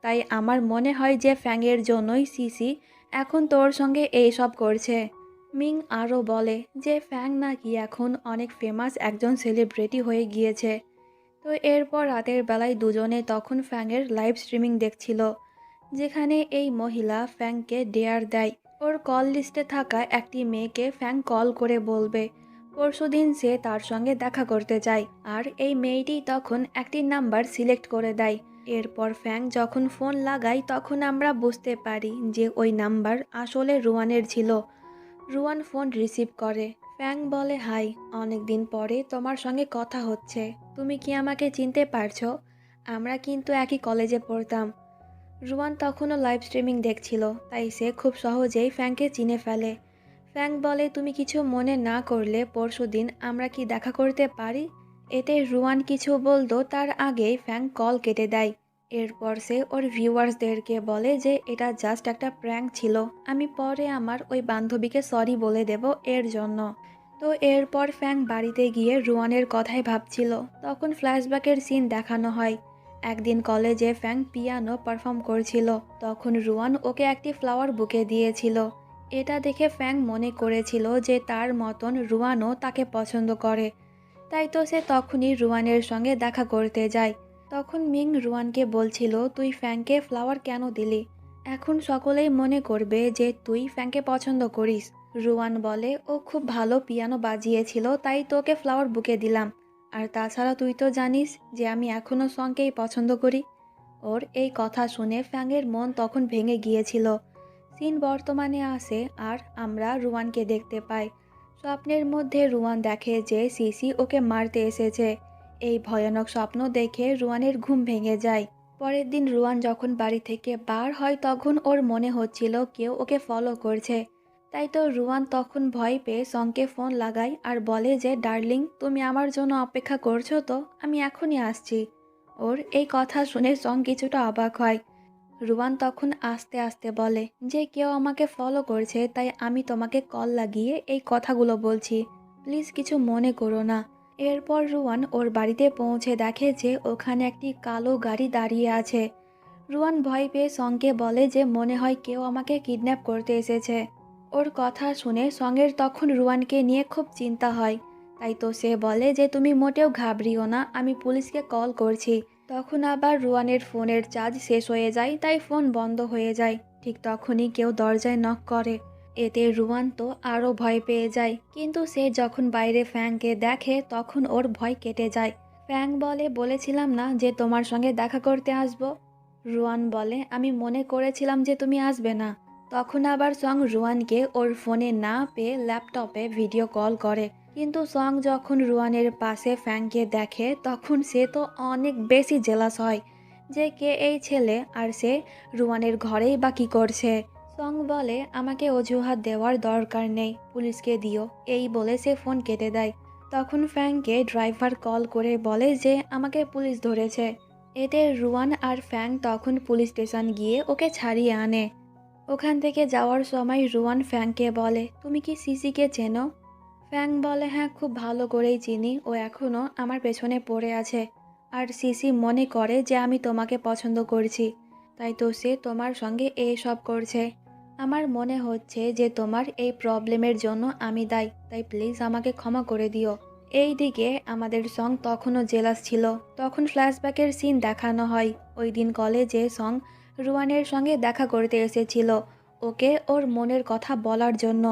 তাই আমার মনে হয় যে ফ্যাংয়ের জন্যই সিসি এখন তোর সঙ্গে এই সব করছে। মিং আরও বলে যে ফ্যাং নাকি এখন অনেক ফেমাস একজন সেলিব্রিটি হয়ে গিয়েছে। তো এরপর রাতের বেলায় দুজনে তখন ফ্যাংয়ের লাইভ স্ট্রিমিং দেখছিল, যেখানে এই মহিলা ফ্যাংকে ডেয়ার দেয় ওর কল লিস্টে থাকা একটি মেয়েকে ফ্যাং কল করে বলবে পরশুদিন সে তার সঙ্গে দেখা করতে চায়। আর এই মেয়েটি তখন একটি নাম্বার সিলেক্ট করে দেয়। এরপর ফ্যাং যখন ফোন লাগায় তখন আমরা বুঝতে পারি যে ওই নাম্বার আসলে রুয়ানের ছিল। রুয়ান ফোন রিসিভ করে। ফ্যাং বলে, হাই, অনেকদিন পরে তোমার সঙ্গে কথা হচ্ছে। তুমি কি আমাকে চিনতে পারছো? আমরা কিন্তু একই কলেজে পড়তাম। রুয়ান তখনও লাইভ স্ট্রিমিং দেখছিল, তাই সে খুব সহজেই ফ্যাংকে চিনে ফেলে। ফ্যাং বলে, তুমি কিছু মনে না করলে পরশুদিন আমরা কি দেখা করতে পারি? এতে রুয়ান কিছু বলতো তার আগেই ফ্যাং কল কেটে দেয়। এরপর সে ওর ভিউয়ার্সদেরকে বলে যে এটা জাস্ট একটা প্র্যাঙ্ক ছিল, আমি পরে আমার ওই বান্ধবীকে সরি বলে দেব এর জন্য। তো এরপর ফ্যাং বাড়িতে গিয়ে রুয়ানের কথাই ভাবছিল। তখন ফ্ল্যাশব্যাকের সিন দেখানো হয়। একদিন কলেজে ফ্যাং পিয়ানো পারফর্ম করছিল, তখন রুয়ান ওকে একটি ফ্লাওয়ার বুকে দিয়েছিল। এটা দেখে ফ্যাং মনে করেছিল যে তার মতন রুয়ানও তাকে পছন্দ করে, তাই তো সে তখনই রুয়ানের সঙ্গে দেখা করতে যায়। তখন মিং রুয়ানকে বলছিল, তুই ফ্যাংকে ফ্লাওয়ার কেন দিলি? এখন সকলেই মনে করবে যে তুই ফ্যাংকে পছন্দ করিস। রুয়ান বলে, ও খুব ভালো পিয়ানো বাজিয়েছিল, তাই তোকে ফ্লাওয়ার বুকে দিলাম। আর তাছাড়া তুই তো জানিস যে আমি এখনও সঙ্গকেই পছন্দ করি। ওর এই কথা শুনে ফ্যাংয়ের মন তখন ভেঙে গিয়েছিল। সিন বর্তমানে আসে আর আমরা রুয়ানকে দেখতে পাই। স্বপ্নের মধ্যে রুয়ান দেখে যে সিসি ওকে মারতে এসেছে। এই ভয়ানক স্বপ্ন দেখে রুয়ানের ঘুম ভেঙে যায়। পরের দিন রুয়ান যখন বাড়ি থেকে বার হয় তখন ওর মনে হচ্ছিল কেউ ওকে ফলো করছে। তাই তো রুয়ান তখন ভয় পেয়ে সঙ্গকে ফোন লাগায় আর বলে যে, ডার্লিং, তুমি আমার জন্য অপেক্ষা করছো তো? আমি এখনই আসছি। ওর এই কথা শুনে সং কিছুটা অবাক হয়। রুয়ান তখন আস্তে আস্তে বলে যে, কেউ আমাকে ফলো করছে, তাই আমি তোমাকে কল লাগিয়ে এই কথাগুলো বলছি, প্লিজ কিছু মনে করো না। এরপর রুয়ান ওর বাড়িতে পৌঁছে দেখে যে ওখানে একটি কালো গাড়ি দাঁড়িয়ে আছে। রুয়ান ভয় পেয়ে সঙ্গকে বলে যে মনে হয় কেউ আমাকে কিডন্যাপ করতে এসেছে। ওর কথা শুনে সঙ্গের তখন রুয়ানকে নিয়ে খুব চিন্তা হয়। তাই তো সে বলে যে তুমি মোটেও ঘাবড়িও না, আমি পুলিশকে কল করছি। তখন আবার রুয়ানের ফোনের চার্জ শেষ হয়ে যায়, তাই ফোন বন্ধ হয়ে যায়। ঠিক তখনই কেউ দরজায় নক করে। এতে রুয়ান তো আরও ভয় পেয়ে যায়, কিন্তু সে যখন বাইরে ফ্যাংকে দেখে তখন ওর ভয় কেটে যায়। ফ্যাং বলে, বলেছিলাম না যে তোমার সঙ্গে দেখা করতে আসবো? রুয়ান বলে, আমি মনে করেছিলাম যে তুমি আসবে না। তখন আবার সং রুয়ানকে ওর ফোনে না পেয়ে ল্যাপটপে ভিডিও কল করে। কিন্তু সং যখন রুয়ানের পাশে ফ্যাংকে দেখে তখন সে তো অনেক বেশি জেলাস হয় যে কে এই ছেলে, আর সে রুয়ানের ঘরেই বা কী করছে। সং বলে, আমাকে অজুহাত দেওয়ার দরকার নেই, পুলিশকে দিও, এই বলে সে ফোন কেটে দেয়। তখন ফ্যাংকে ড্রাইভার কল করে বলে যে আমাকে পুলিশ ধরেছে। এতে রুয়ান আর ফ্যাং তখন পুলিশ স্টেশন গিয়ে ওকে ছাড়িয়ে আনে। ওখান থেকে যাওয়ার সময় রুয়ান ফ্যাংকে বলে, তুমি কি সিসিকে চেনো? ফ্যাং বলে, হ্যাঁ, খুব ভালো করেই চিনি, ও এখনও আমার পেছনে পড়ে আছে। আর সিসি মনে করে যে আমি তোমাকে পছন্দ করছি, তাই তো সে তোমার সঙ্গে সব করছে। আমার মনে হচ্ছে যে তোমার এই প্রবলেমের জন্য আমি দায়ী, তাই প্লিজ আমাকে ক্ষমা করে দিও। এই দিকে আমাদের সং তখনও জেলাস ছিল। তখন ফ্ল্যাশব্যাকের সিন দেখানো হয়। ওই দিন কলেজে সং রুয়ানের সঙ্গে দেখা করতে এসেছিল, ওকে ওর মনের কথা বলার জন্য।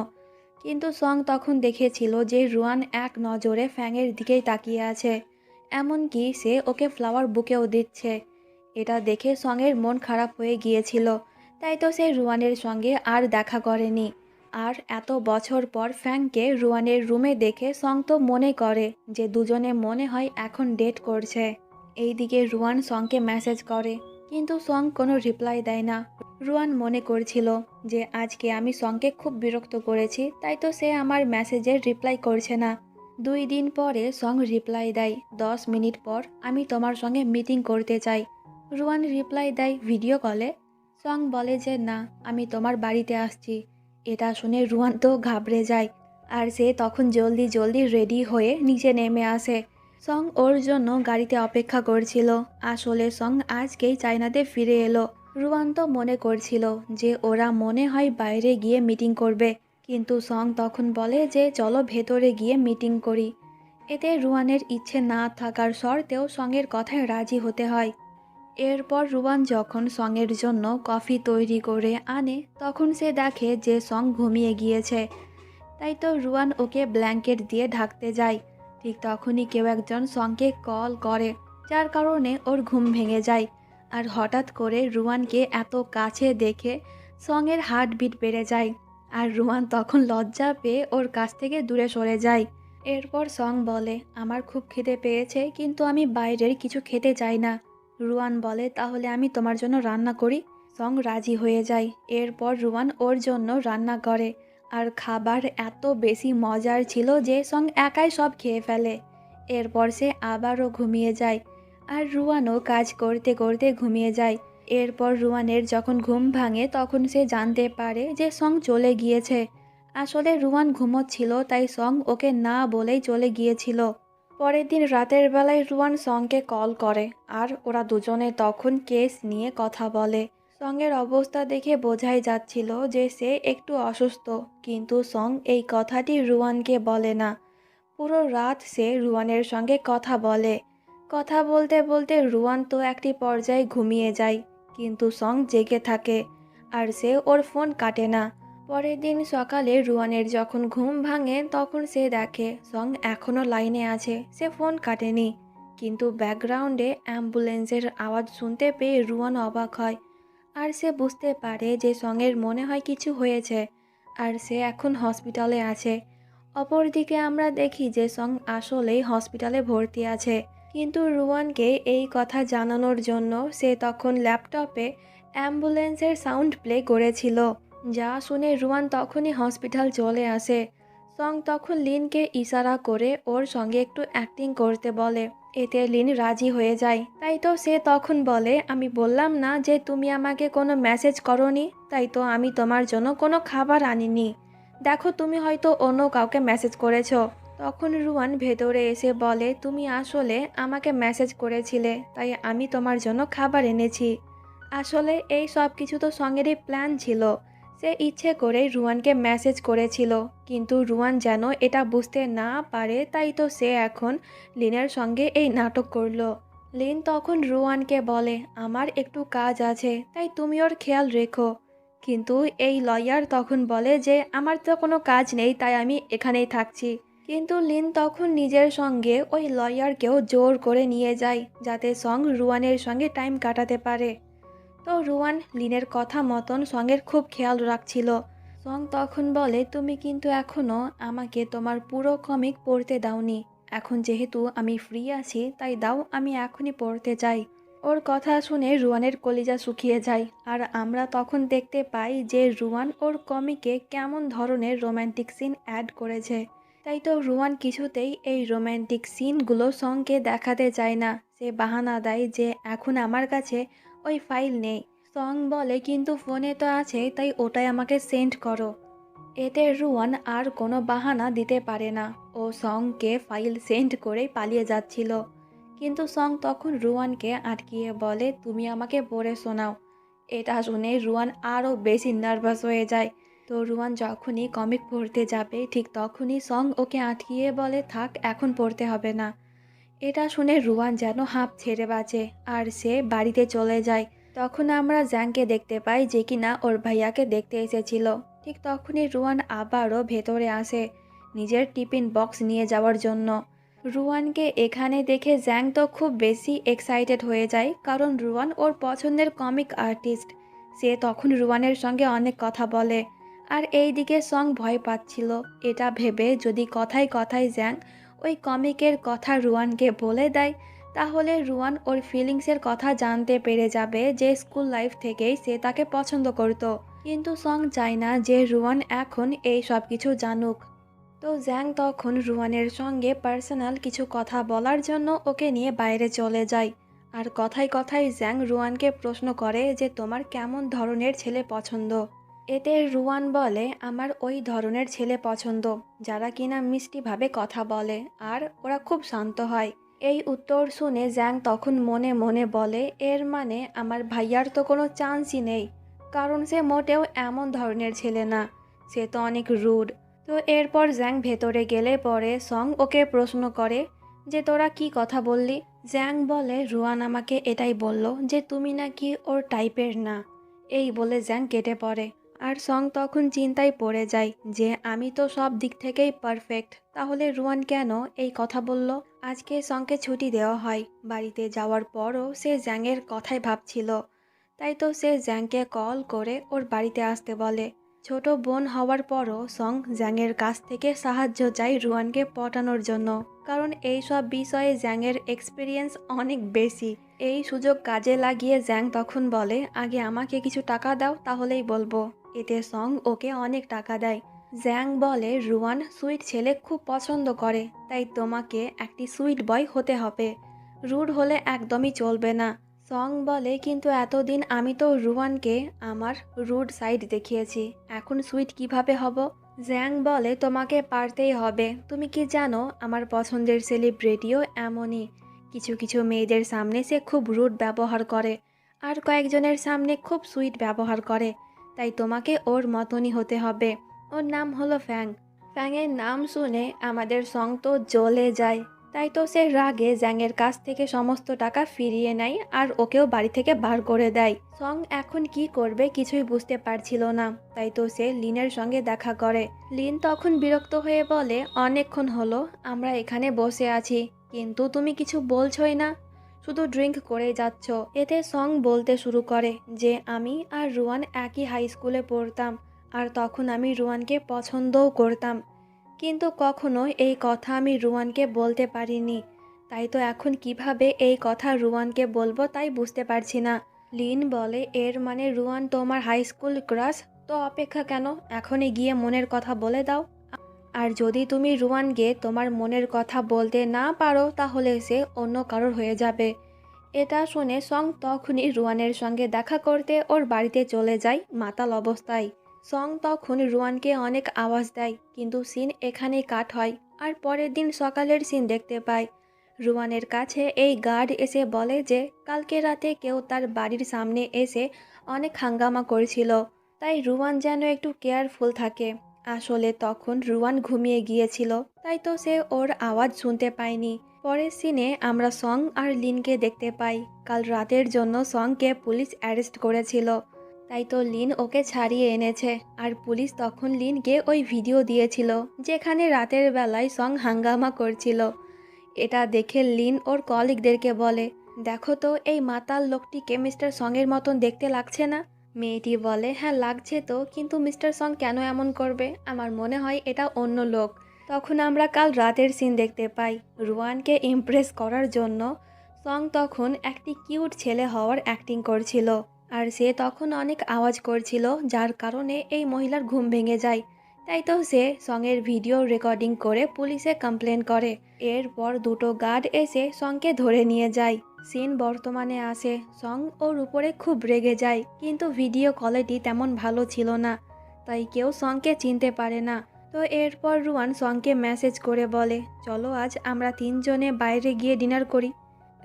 কিন্তু সং তখন দেখেছিল যে রুয়ান এক নজরে ফ্যাংয়ের দিকেই তাকিয়ে আছে, এমনকি সে ওকে ফ্লাওয়ার বুকেও দিচ্ছে। এটা দেখে সঙের মন খারাপ হয়ে গিয়েছিল, তাই তো সে রুয়ানের সঙ্গে আর দেখা করেনি। আর এত বছর পর ফ্যাংকে রুয়ানের রুমে দেখে সং তো মনে করে যে দুজনে মনে হয় এখন ডেট করছে। এইদিকে রুয়ান সংকে মেসেজ করে, কিন্তু সং কোনো রিপ্লাই দেয় না। রুয়ান মনে করছিল যে আজকে আমি সংকে খুব বিরক্ত করেছি, তাই তো সে আমার মেসেজের রিপ্লাই করছে না। 2 দিন পরে সং রিপ্লাই দেয়, 10 মিনিট পর আমি তোমার সঙ্গে মিটিং করতে চাই। রুয়ান রিপ্লাই দেয় ভিডিও কলে। সং বলে যে না, আমি তোমার বাড়িতে আসছি। এটা শুনে রুয়ান তো ঘাবড়ে যায়, আর সে তখন জলদি জলদি রেডি হয়ে নিচে নেমে আসে। সং ওর জন্য গাড়িতে অপেক্ষা করছিল। আসলে সং আজকেই চায়নাতে ফিরে এলো। রুয়ান তো মনে করছিল যে ওরা মনে হয় বাইরে গিয়ে মিটিং করবে, কিন্তু সং তখন বলে যে চলো ভেতরে গিয়ে মিটিং করি। এতে রুয়ানের ইচ্ছে না থাকার শর্তেও সঙের কথায় রাজি হতে হয়। এরপর রুয়ান যখন সঙের জন্য কফি তৈরি করে আনে, তখন সে দেখে যে সং ঘুমিয়ে গিয়েছে। তাই তো রুয়ান ওকে ব্ল্যাঙ্কেট দিয়ে ঢাকতে যায়। ঠিক তখনই কেউ একজন সংকে কল করে, যার কারণে ওর ঘুম ভেঙে যায়। আর হঠাৎ করে রুয়ানকে এত কাছে দেখে সঙের হার্টবিট বেড়ে যায়। আর রুয়ান তখন লজ্জা পেয়ে ওর কাছ থেকে দূরে সরে যায়। এরপর সং বলে, আমার খুব খিদে পেয়েছে, কিন্তু আমি বাইরের কিছু খেতে চাই না। রুয়ান বলে, তাহলে আমি তোমার জন্য রান্না করি। সং রাজি হয়ে যায়। এরপর রুয়ান ওর জন্য রান্না করে। আর খাবার এত বেশি মজার ছিল যে সং একাই সব খেয়ে ফেলে। এরপর সে আবারও ঘুমিয়ে যায়, আর রুয়ানও কাজ করতে করতে ঘুমিয়ে যায়। এরপর রুয়ানের যখন ঘুম ভাঙে, তখন সে জানতে পারে যে সং চলে গিয়েছে। আসলে রুয়ান ঘুমোচ্ছিল, তাই সং ওকে না বলেই চলে গিয়েছিল। পরের দিন রাতের বেলায় রুয়ান সংকে কল করে, আর ওরা দুজনে তখন কেস নিয়ে কথা বলে। সঙের অবস্থা দেখে বোঝাই যাচ্ছিল যে সে একটু অসুস্থ, কিন্তু সং এই কথাটি রুয়ানকে বলে না। পুরো রাত সে রুয়ানের সঙ্গে কথা বলে। কথা বলতে বলতে রুয়ান তো একটি পর্যায়ে ঘুমিয়ে যায়, কিন্তু সং জেগে থাকে, আর সে ওর ফোন কাটে না। পরের দিন সকালে রুয়ানের যখন ঘুম ভাঙে, তখন সে দেখে সং এখনও লাইনে আছে, সে ফোন কাটেনি। কিন্তু ব্যাকগ্রাউন্ডে অ্যাম্বুলেন্সের আওয়াজ শুনতে পেয়ে রুয়ান অবাক হয়। আর সে বুঝতে পারে যে সঙের মনে হয় কিছু হয়েছে, আর সে এখন হসপিটালে আছে। অপরদিকে আমরা দেখি যে সং আসলেই হসপিটালে ভর্তি আছে, কিন্তু রুয়ানকে এই কথা জানানোর জন্য সে তখন ল্যাপটপে অ্যাম্বুলেন্সের সাউন্ড প্লে করেছিল, যা শুনে রুয়ান তখনই হসপিটাল চলে আসে। সং তখন লিনকে ইশারা করে ওর সঙ্গে একটু অ্যাক্টিং করতে বলে। এতে লিন রাজি হয়ে যায়। তাই তো সে তখন বলে, আমি বললাম না যে তুমি আমাকে কোনো মেসেজ করনি, তাই তো আমি তোমার জন্য কোনো খাবার আনিনি। দেখো, তুমি হয়তো অন্য কাউকে মেসেজ করেছো। তখন রুয়ান ভেতরে এসে বলে, তুমি আসলে আমাকে মেসেজ করেছিলে, তাই আমি তোমার জন্য খাবার এনেছি। আসলে এই সব কিছু তো সঙ্গেরই প্ল্যান ছিল। সে ইচ্ছে করে রুয়ানকে মেসেজ করেছিল, কিন্তু রুয়ান যেন এটা বুঝতে না পারে, তাই তো সে এখন লিনের সঙ্গে এই নাটক করলো। লিন তখন রুয়ানকে বলে, আমার একটু কাজ আছে, তাই তুমি ওর খেয়াল রেখো। কিন্তু এই লয়ার তখন বলে যে আমার তো কোনো কাজ নেই, তাই আমি এখানেই থাকছি। কিন্তু লিন তখন নিজের সঙ্গে ওই লয়ারকেও জোর করে নিয়ে যায়, যাতে সং রুয়ানের সঙ্গে টাইম কাটাতে পারে। তো রুয়ান লিনের কথা মতন সঙের খুব খেয়াল রাখছিল। সং তখন বলে, তুমি কিন্তু এখনও আমাকে তোমার পুরো কমিক পড়তে দাওনি। এখন যেহেতু আমি ফ্রি আছি, তাই দাও, আমি এখনই পড়তে চাই। ওর কথা শুনে রুয়ানের কলিজা শুকিয়ে যায়। আর আমরা তখন দেখতে পাই যে রুয়ান ওর কমিকে কেমন ধরনের রোম্যান্টিক সিন অ্যাড করেছে। তাই তো রুয়ান কিছুতেই এই রোম্যান্টিক সিনগুলো সংকে দেখাতে চায় না। সে বাহানা দেয় যে এখন আমার কাছে ওই ফাইল নেই। সং বলে, কিন্তু ফোনে তো আছে, তাই ওটাই আমাকে সেন্ড করো। এতে রুয়ান আর কোনো বাহানা দিতে পারে না। ও সংকে ফাইল সেন্ড করে পালিয়ে যাচ্ছিল, কিন্তু সং তখন রুয়ানকে আটকিয়ে বলে, তুমি আমাকে পড়ে শোনাও। এটা শুনে রুয়ান আরও বেশি নার্ভাস হয়ে যায়। তো রুয়ান যখনই কমিক পড়তে যাবে, ঠিক তখনই সং ওকে আটকিয়ে বলে, থাক, এখন পড়তে হবে না। এটা শুনে রুয়ান যেন হাঁপ ছেড়ে বাঁচে, আর সে বাড়িতে চলে যায়। তখন আমরা জ্যাংকে দেখতে পাই যে কিনা ওর ভাইয়াকে দেখতে এসেছিল। ঠিক তখনই রুয়ান আবারও ভেতরে আসে নিজের টিফিন বক্স নিয়ে যাওয়ার জন্য। রুয়ানকে এখানে দেখে জ্যাং তো খুব বেশি এক্সাইটেড হয়ে যায়, কারণ রুয়ান ওর পছন্দের কমিক আর্টিস্ট। সে তখন রুয়ানের সঙ্গে অনেক কথা বলে, আর এইদিকে সং ভয় পাচ্ছিল এটা ভেবে যদি কথায় কথায় জ্যাং ওই কমিকের কথা রুয়ানকে বলে দেয়, তাহলে রুয়ান ওর ফিলিংসের কথা জানতে পেরে যাবে যে স্কুল লাইফ থেকেই সে তাকে পছন্দ করত। কিন্তু সং চায় না যে রুয়ান এখন এই সব কিছু জানুক। তো জ্যাং তখন রুয়ানের সঙ্গে পার্সোনাল কিছু কথা বলার জন্য ওকে নিয়ে বাইরে চলে যায়। আর কথায় কথায় জ্যাং রুয়ানকে প্রশ্ন করে যে তোমার কেমন ধরনের ছেলে পছন্দ। এতে রুয়ান বলে আমার ওই ধরনের ছেলে পছন্দ যারা কিনা মিষ্টিভাবে কথা বলে আর ওরা খুব শান্ত হয়। এই উত্তর শুনে জ্যাং তখন মনে মনে বলে এর মানে আমার ভাইয়ার তো কোনো চান্সই নেই, কারণ সে মোটেও এমন ধরনের ছেলে না, সে তো অনেক রুড। তো এরপর জ্যাং ভেতরে গেলে পরে সং ওকে প্রশ্ন করে যে তোরা কি কথা বললি। জ্যাং বলে রুয়ান আমাকে এটাই বলল যে তুমি নাকি ওর টাইপের না। এই বলে জ্যাং কেটে পড়ে। আর সং তখন চিন্তায় পড়ে যায় যে আমি তো সব দিক থেকেই পারফেক্ট, তাহলে রুয়ান কেন এই কথা বলল। আজকে সংকে ছুটি দেওয়া হয়। বাড়িতে যাওয়ার পরও সে জ্যাংয়ের কথাই ভাবছিল, তাই তো সে জ্যাংকে কল করে ওর বাড়িতে আসতে বলে। ছোট বোন হওয়ার পরও সং জ্যাংয়ের কাছ থেকে সাহায্য চায় রুয়ানকে পটানোর জন্য, কারণ এই সব বিষয়ে জ্যাংয়ের এক্সপিরিয়েন্স অনেক বেশি। এই সুযোগ কাজে লাগিয়ে জ্যাং তখন বলে আগে আমাকে কিছু টাকা দাও, তাহলেই বলবো। এতে সং ওকে অনেক টাকা দেয়। জ্যাং বলে রুয়ান সুইট ছেলে খুব পছন্দ করে, তাই তোমাকে একটি সুইট বয় হতে হবে, রুড হলে একদমই চলবে না। সং বলে কিন্তু এতদিন আমি তো রুয়ানকে আমার রুড সাইড দেখিয়েছি, এখন সুইট কিভাবে হব। জ্যাং বলে তোমাকে পারতেই হবে। তুমি কি জানো আমার পছন্দের সেলিব্রিটিও এমনই, কিছু কিছু মেয়েদের সামনে সে খুব রুড ব্যবহার করে আর কয়েকজনের সামনে খুব সুইট ব্যবহার করে, তাই তোমাকে ওর মতনই হতে হবে। ওর নাম হলো ফ্যাং। ফ্যাংয়ের নাম শুনে আমাদের সং তো জ্বলে যায়, তাই তো সে রাগে জ্যাংয়ের কাছ থেকে সমস্ত টাকা ফিরিয়ে নেয় আর ওকেও বাড়ি থেকে বার করে দেয়। সং এখন কি করবে কিছুই বুঝতে পারছিল না, তাই তো সে লিনের সঙ্গে দেখা করে। লিন তখন বিরক্ত হয়ে বলে অনেকক্ষণ হলো আমরা এখানে বসে আছি, কিন্তু তুমি কিছু বলছোই না, শুধু ড্রিঙ্ক করে যাচ্ছ। এতে সং বলতে শুরু করে যে আমি আর রুয়ান একই হাই স্কুলে পড়তাম, আর তখন আমি রুয়ানকে পছন্দও করতাম, কিন্তু কখনো এই কথা আমি রুয়ানকে বলতে পারিনি, তাই তো এখন কিভাবে এই কথা রুয়ানকে বলবো তাই বুঝতে পারছি না। লিন বলে এর মানে রুয়ান তোমার হাই স্কুল ক্রাশ, তো অপেক্ষা কেন, এখনই গিয়ে মনের কথা বলে দাও। আর যদি তুমি রুয়ানকে তোমার মনের কথা বলতে না পারো তাহলে সে অন্য কারোর হয়ে যাবে। এটা শুনে সং তখনই রুয়ানের সঙ্গে দেখা করতে ওর বাড়িতে চলে যায় মাতাল অবস্থায়। সং তখন রুয়ানকে অনেক আওয়াজ দেয়, কিন্তু সিন এখানেই কাট হয়। আর পরের দিন সকালের সিন দেখতে পায় রুয়ানের কাছে এই গার্ড এসে বলে যে কালকে রাতে কেউ তার বাড়ির সামনে এসে অনেক হাঙ্গামা করেছিল, তাই রুয়ান যেন একটু কেয়ারফুল থাকে। আসলে তখন রুয়ান ঘুমিয়ে গিয়েছিল, তাই তো সে ওর আওয়াজ শুনতে পায়নি। পরের সিনে আমরা সং আর লিনকে দেখতে পাই কাল রাতের জন্য সংকে পুলিশ অ্যারেস্ট করেছিল, তাই তো লিন ওকে ছাড়িয়ে এনেছে। আর পুলিশ তখন লিনকে ওই ভিডিও দিয়েছিল যেখানে রাতের বেলায় সং হাঙ্গামা করছিল। এটা দেখে লিন ওর কলিগদেরকে বলে দেখো তো এই মাতাল লোকটিকে মিস্টার সঙের মতন দেখতে লাগছে না। মেয়েটি বলে হ্যাঁ লাগছে তো, কিন্তু মিস্টার সং কেন এমন করবে, আমার মনে হয় এটা অন্য লোক। তখন আমরা কাল রাতের সিন দেখতে পাই রুয়ানকে ইমপ্রেস করার জন্য সং তখন একটি কিউট ছেলে হওয়ার অ্যাক্টিং করছিল, আর সে তখন অনেক আওয়াজ করছিল যার কারণে এই মহিলার ঘুম ভেঙে যায়। তাই তো সে সঙের ভিডিও রেকর্ডিং করে পুলিশে কমপ্লেন করে। এরপর দুটো গার্ড এসে সঙকে ধরে নিয়ে যায়। সিন বর্তমানে আসে। সং ওর উপরে খুব রেগে যায়, কিন্তু ভিডিও কোয়ালিটি তেমন ভালো ছিল না, তাই কেউ সঙকে চিনতে পারে না। তো এরপর রুয়ান সঙকে মেসেজ করে বলে চলো আজ আমরা তিনজনে বাইরে গিয়ে ডিনার করি।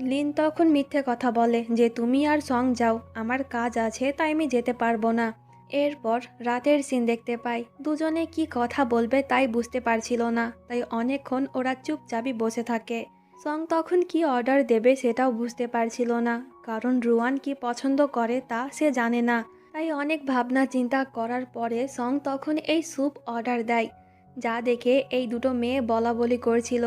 লিন তখন মিথ্যে কথা বলে যে তুমি আর সং যাও, আমার কাজ আছে তাই আমি যেতে পারবো না। এরপর রাতের সিন দেখতে পাই দুজনে কি কথা বলবে তাই বুঝতে পারছিল না, তাই অনেকক্ষণ ওরা চুপচাপই বসে থাকে। সং তখন কি অর্ডার দেবে সেটাও বুঝতে পারছিল না, কারণ রুয়ান কি পছন্দ করে তা সে জানে না। তাই অনেক ভাবনা চিন্তা করার পরে সং তখন এই স্যুপ অর্ডার দেয়, যা দেখে এই দুটো মেয়ে বলাবলি করছিল।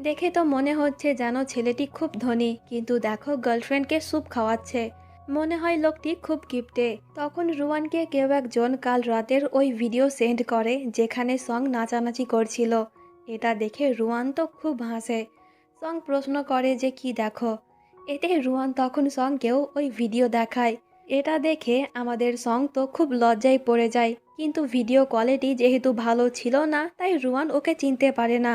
দেখে তো মনে হচ্ছে যেন ছেলেটি খুব ধনী, কিন্তু দেখো গার্লফ্রেন্ডকে স্যুপ খাওয়াচ্ছে। মনে হয় লোকটি খুব কিপটে। তখন রুয়ানকে কেউ একজন কাল রাতের ওই ভিডিও সেন্ড করে যেখানে সং নাচানাচি করছিল। এটা দেখে রুয়ান তো খুব হাসে। সং প্রশ্ন করে যে কি দেখো। এতে রুয়ান তখন সংকেও ওই ভিডিও দেখায়। এটা দেখে আমাদের সং তো খুব লজ্জায় পড়ে যায়, কিন্তু ভিডিও কোয়ালিটি যেহেতু ভালো ছিল না তাই রুয়ান ওকে চিনতে পারে না।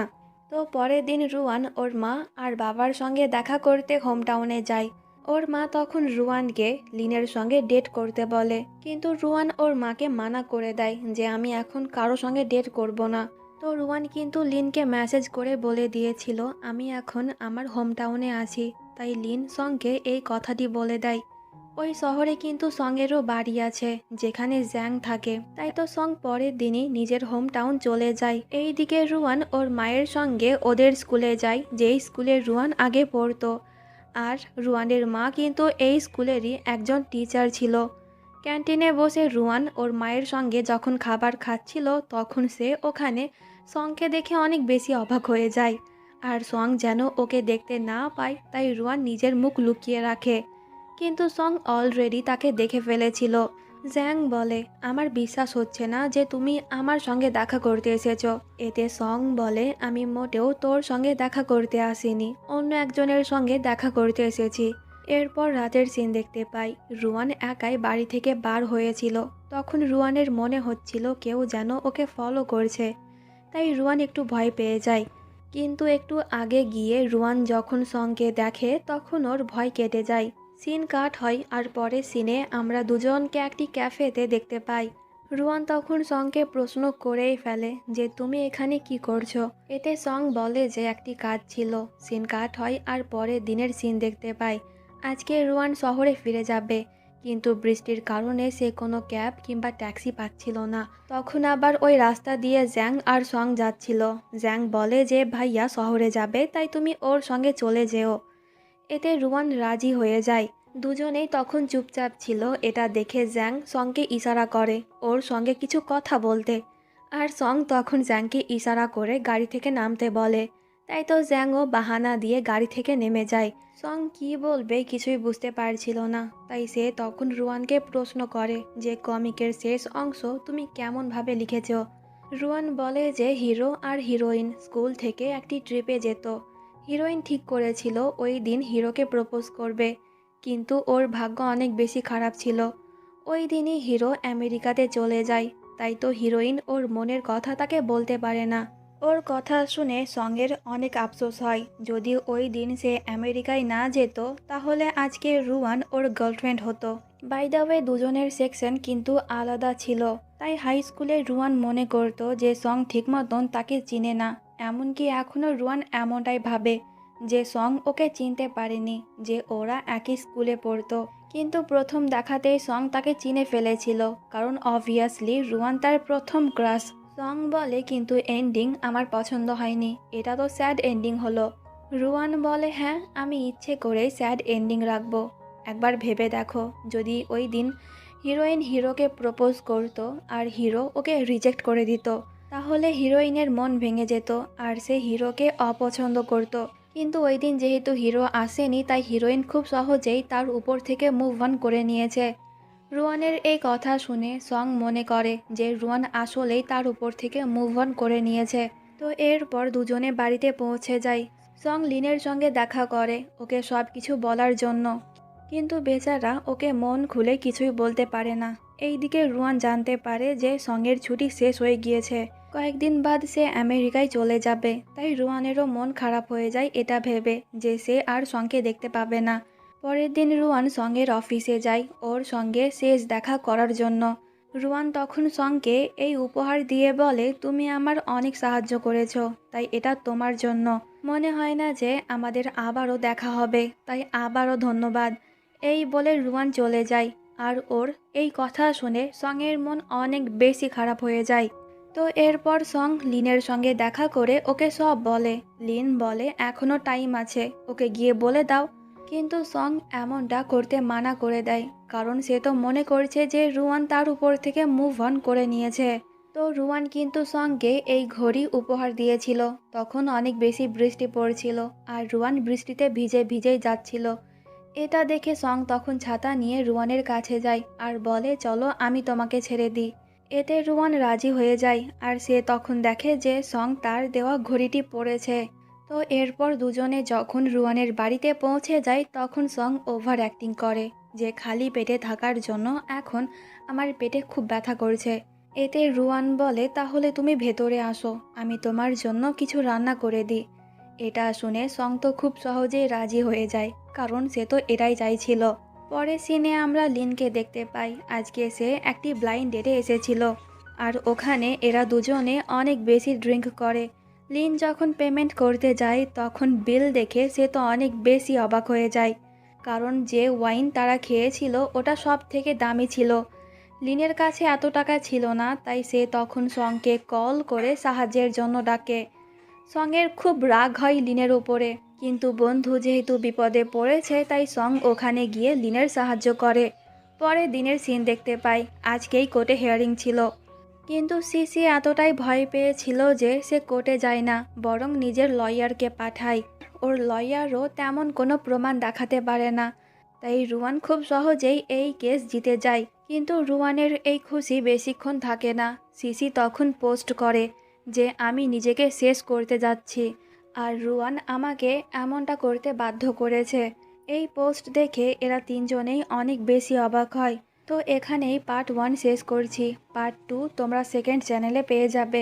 তো পরের দিন রুয়ান ওর মা আর বাবার সঙ্গে দেখা করতে হোম টাউনে যায়। ওর মা তখন রুয়ানকে লিনের সঙ্গে ডেট করতে বলে, কিন্তু রুয়ান ওর মাকে মানা করে দেয় যে আমি এখন কারো সঙ্গে ডেট করব না। তো রুয়ান কিন্তু লিনকে মেসেজ করে বলে দিয়েছিল আমি এখন আমার হোম টাউনে আছি। তাই লিন সঙ্গে এই কথাটি বলে দেয়। ওই শহরে কিন্তু সঙ্গেরও বাড়ি আছে যেখানে জ্যাং থাকে, তাই তো সং পরের দিনই নিজের হোম টাউন চলে যায়। এইদিকে রুয়ান ওর মায়ের সঙ্গে ওদের স্কুলে যায়, যেই স্কুলে রুয়ান আগে পড়তো। আর রুয়ানের মা কিন্তু এই স্কুলেরই একজন টিচার ছিল। ক্যান্টিনে বসে রুয়ান ওর মায়ের সঙ্গে যখন খাবার খাচ্ছিল তখন সে ওখানে সংকে দেখে অনেক বেশি অবাক হয়ে যায়। আর সং যেন ওকে দেখতে না পায় তাই রুয়ান নিজের মুখ লুকিয়ে রাখে, কিন্তু সং অলরেডি তাকে দেখে ফেলেছিল। জ্যাং বলে আমার বিশ্বাস হচ্ছে না যে তুমি আমার সঙ্গে দেখা করতে এসেছো। এতে সং বলে আমি মোটেও তোর সঙ্গে দেখা করতে আসিনি, অন্য একজনের সঙ্গে দেখা করতে এসেছি। এরপর রাতের সিন দেখতে পাই রুয়ান একাই বাড়ি থেকে বার হয়েছিল। তখন রুয়ানের মনে হচ্ছিল কেউ যেন ওকে ফলো করছে, তাই রুয়ান একটু ভয় পেয়ে যায়। কিন্তু একটু আগে গিয়ে রুয়ান যখন সঙ্গে দেখে তখন ওর ভয় কেটে যায়। সিন কাট হয় আর পরে সিনে আমরা দুজনকে একটি ক্যাফেতে দেখতে পাই। রুয়ান তখন সংকে প্রশ্ন করেই ফেলে যে তুমি এখানে কি করছো। এতে সং বলে যে একটি কাজ ছিল। সিন কাট হয় আর পরে দিনের সিন দেখতে পাই আজকে রুয়ান শহরে ফিরে যাবে, কিন্তু বৃষ্টির কারণে সে কোনো ক্যাব কিংবা ট্যাক্সি পাচ্ছিল না। তখন আবার ওই রাস্তা দিয়ে জ্যাং আর সং যাচ্ছিল। জ্যাং বলে যে ভাইয়া শহরে যাবে তাই তুমি ওর সঙ্গে চলে যেও। এতে রুয়ান রাজি হয়ে যায়। দুজনেই তখন চুপচাপ ছিল। এটা দেখে জ্যাং সংকে ইশারা করে ওর সঙ্গে কিছু কথা বলতে, আর সং তখন জ্যাংকে ইশারা করে গাড়ি থেকে নামতে বলে। তাই তো জ্যাংও বাহানা দিয়ে গাড়ি থেকে নেমে যায়। সং কি বলবে কিছুই বুঝতে পারছিল না, তাই সে তখন রুয়ানকে প্রশ্ন করে যে কমিকের শেষ অংশ তুমি কেমনভাবে লিখেছ। রুয়ান বলে যে হিরো আর হিরোইন স্কুল থেকে একটি ট্রিপে যেত। হিরোইন ঠিক করেছিল ওই দিন হিরোকে প্রপোজ করবে, কিন্তু ওর ভাগ্য অনেক বেশি খারাপ ছিল। ওই দিনই হিরো আমেরিকাতে চলে যায়, তাই তো হিরোইন ওর মনের কথা তাকে বলতে পারে না। ওর কথা শুনে সঙ্গের অনেক আফসোস হয়। যদি ওই দিন সে আমেরিকায় না যেত তাহলে আজকে রুয়ান ওর গার্লফ্রেন্ড হতো। বাই দ্য ওয়ে দুজনের সেকশন কিন্তু আলাদা ছিল, তাই হাই স্কুলে রুয়ান মনে করতো যে সং ঠিক মতন তাকে চিনে না। এমনকি এখনও রুয়ান এমনটাই ভাবে যে সং ওকে চিনতে পারেনি, যে ওরা একই স্কুলে পড়তো। কিন্তু প্রথম দেখাতেই সং তাকে চিনে ফেলেছিল, কারণ অবভিয়াসলি রুয়ান তার প্রথম ক্রাশ। সং বলে কিন্তু এন্ডিং আমার পছন্দ হয়নি, এটা তো স্যাড এন্ডিং হলো। রুয়ান বলে হ্যাঁ আমি ইচ্ছে করেই স্যাড এন্ডিং রাখবো। একবার ভেবে দেখো যদি ওই দিন হিরোইন হিরোকে প্রপোজ করতো আর হিরো ওকে রিজেক্ট করে দিত, তাহলে হিরোইনের মন ভেঙে যেত আর সে হিরোকে অপছন্দ করত। কিন্তু ওই দিন যেহেতু হিরো আসেনি তাই হিরোইন খুব সহজেই তার উপর থেকে মুভ অন করে নিয়েছে। রুয়ানের এই কথা শুনে সং মনে করে যে রুয়ান আসলেই তার উপর থেকে মুভ অন করে নিয়েছে। তো এরপর দুজনে বাড়িতে পৌঁছে যায়। সং লিনের সঙ্গে দেখা করে ওকে সব কিছু বলার জন্য, কিন্তু বেচারা ওকে মন খুলে কিছুই বলতে পারে না। এইদিকে রুয়ান জানতে পারে যে সঙ্গের ছুটি শেষ হয়ে গিয়েছে, কয়েকদিন বাদ সে আমেরিকায় চলে যাবে। তাই রুয়ানেরও মন খারাপ হয়ে যায় এটা ভেবে যে সে আর সঙ্গে দেখতে পাবে না। পরের দিন রুয়ান সঙ্গের অফিসে যায় ওর সঙ্গে শেষ দেখা করার জন্য। রুয়ান তখন সঙ্গে এই উপহার দিয়ে বলে তুমি আমার অনেক সাহায্য করেছো, তাই এটা তোমার জন্য। মনে হয় না যে আমাদের আবারও দেখা হবে, তাই আবারও ধন্যবাদ। এই বলে রুয়ান চলে যায়। আর ওর এই কথা শুনে সঙের মন অনেক বেশি খারাপ হয়ে যায়। তো এরপর সং লিনের সঙ্গে দেখা করে ওকে সব বলে। লিন বলে এখনো টাইম আছে, ওকে গিয়ে বলে দাও। কিন্তু সং এমনটা করতে মানা করে দেয়, কারণ সে তো মনে করছে যে রুয়ান তার উপর থেকে মুভ অন করে নিয়েছে। তো রুয়ান কিন্তু সঙ্গে এই ঘড়ি উপহার দিয়েছিল, তখন অনেক বেশি বৃষ্টি পড়ছিল আর রুয়ান বৃষ্টিতে ভিজে ভিজেই যাচ্ছিল। এটা দেখে সং তখন ছাতা নিয়ে রুয়ানের কাছে যায় আর বলে, চলো আমি তোমাকে ছেড়ে দিই। এতে রুয়ান রাজি হয়ে যায় আর সে তখন দেখে যে সং তার দেওয়া ঘড়িটি পড়েছে। তো এরপর দুজনে যখন রুয়ানের বাড়িতে পৌঁছে যায় তখন সং ওভার অ্যাক্টিং করে যে খালি পেটে থাকার জন্য এখন আমার পেটে খুব ব্যথা করছে। এতে রুয়ান বলে, তাহলে তুমি ভেতরে আসো, আমি তোমার জন্য কিছু রান্না করে দিই। এটা শুনে সং তো খুব সহজেই রাজি হয়ে যায়, কারণ সে তো এটাই চাইছিল। পরে সিনে আমরা লিনকে দেখতে পাই। আজকে সে একটি ব্লাইন্ড ডেটে এসেছিল আর ওখানে এরা দুজনে অনেক বেশি ড্রিঙ্ক করে। লিন যখন পেমেন্ট করতে যায় তখন বিল দেখে সে তো অনেক বেশি অবাক হয়ে যায়, কারণ যে ওয়াইন তারা খেয়েছিল ওটা সব থেকে দামি ছিল। লিনের কাছে এত টাকা ছিল না, তাই সে তখন সংকে কল করে সাহায্যের জন্য ডাকে। সঙের খুব রাগ হয় লিনের ওপরে, কিন্তু বন্ধু যেহেতু বিপদে পড়েছে তাই সং ওখানে গিয়ে লিনের সাহায্য করে। পরে দিনের সিন দেখতে পাই, আজকেই কোর্টে হিয়ারিং ছিল, কিন্তু সিসি এতটাই ভয় পেয়েছিল যে সে কোর্টে যায় না, বরং নিজের লয়ারকে পাঠায়। ওর লয়ারও তেমন কোনো প্রমাণ দেখাতে পারে না, তাই রুয়ান খুব সহজেই এই কেস জিতে যায়। কিন্তু রুয়ানের এই খুশি বেশিক্ষণ থাকে না। সিসি তখন পোস্ট করে যে আমি নিজেকে শেষ করতে যাচ্ছি আর রুয়ান আমাকে এমনটা করতে বাধ্য করেছে। এই পোস্ট দেখে এরা তিনজনেই অনেক বেশি অবাক হয়। তো এখানেই পার্ট 1 শেষ করছি। পার্ট 2 তোমরা সেকেন্ড চ্যানেলে পেয়ে যাবে।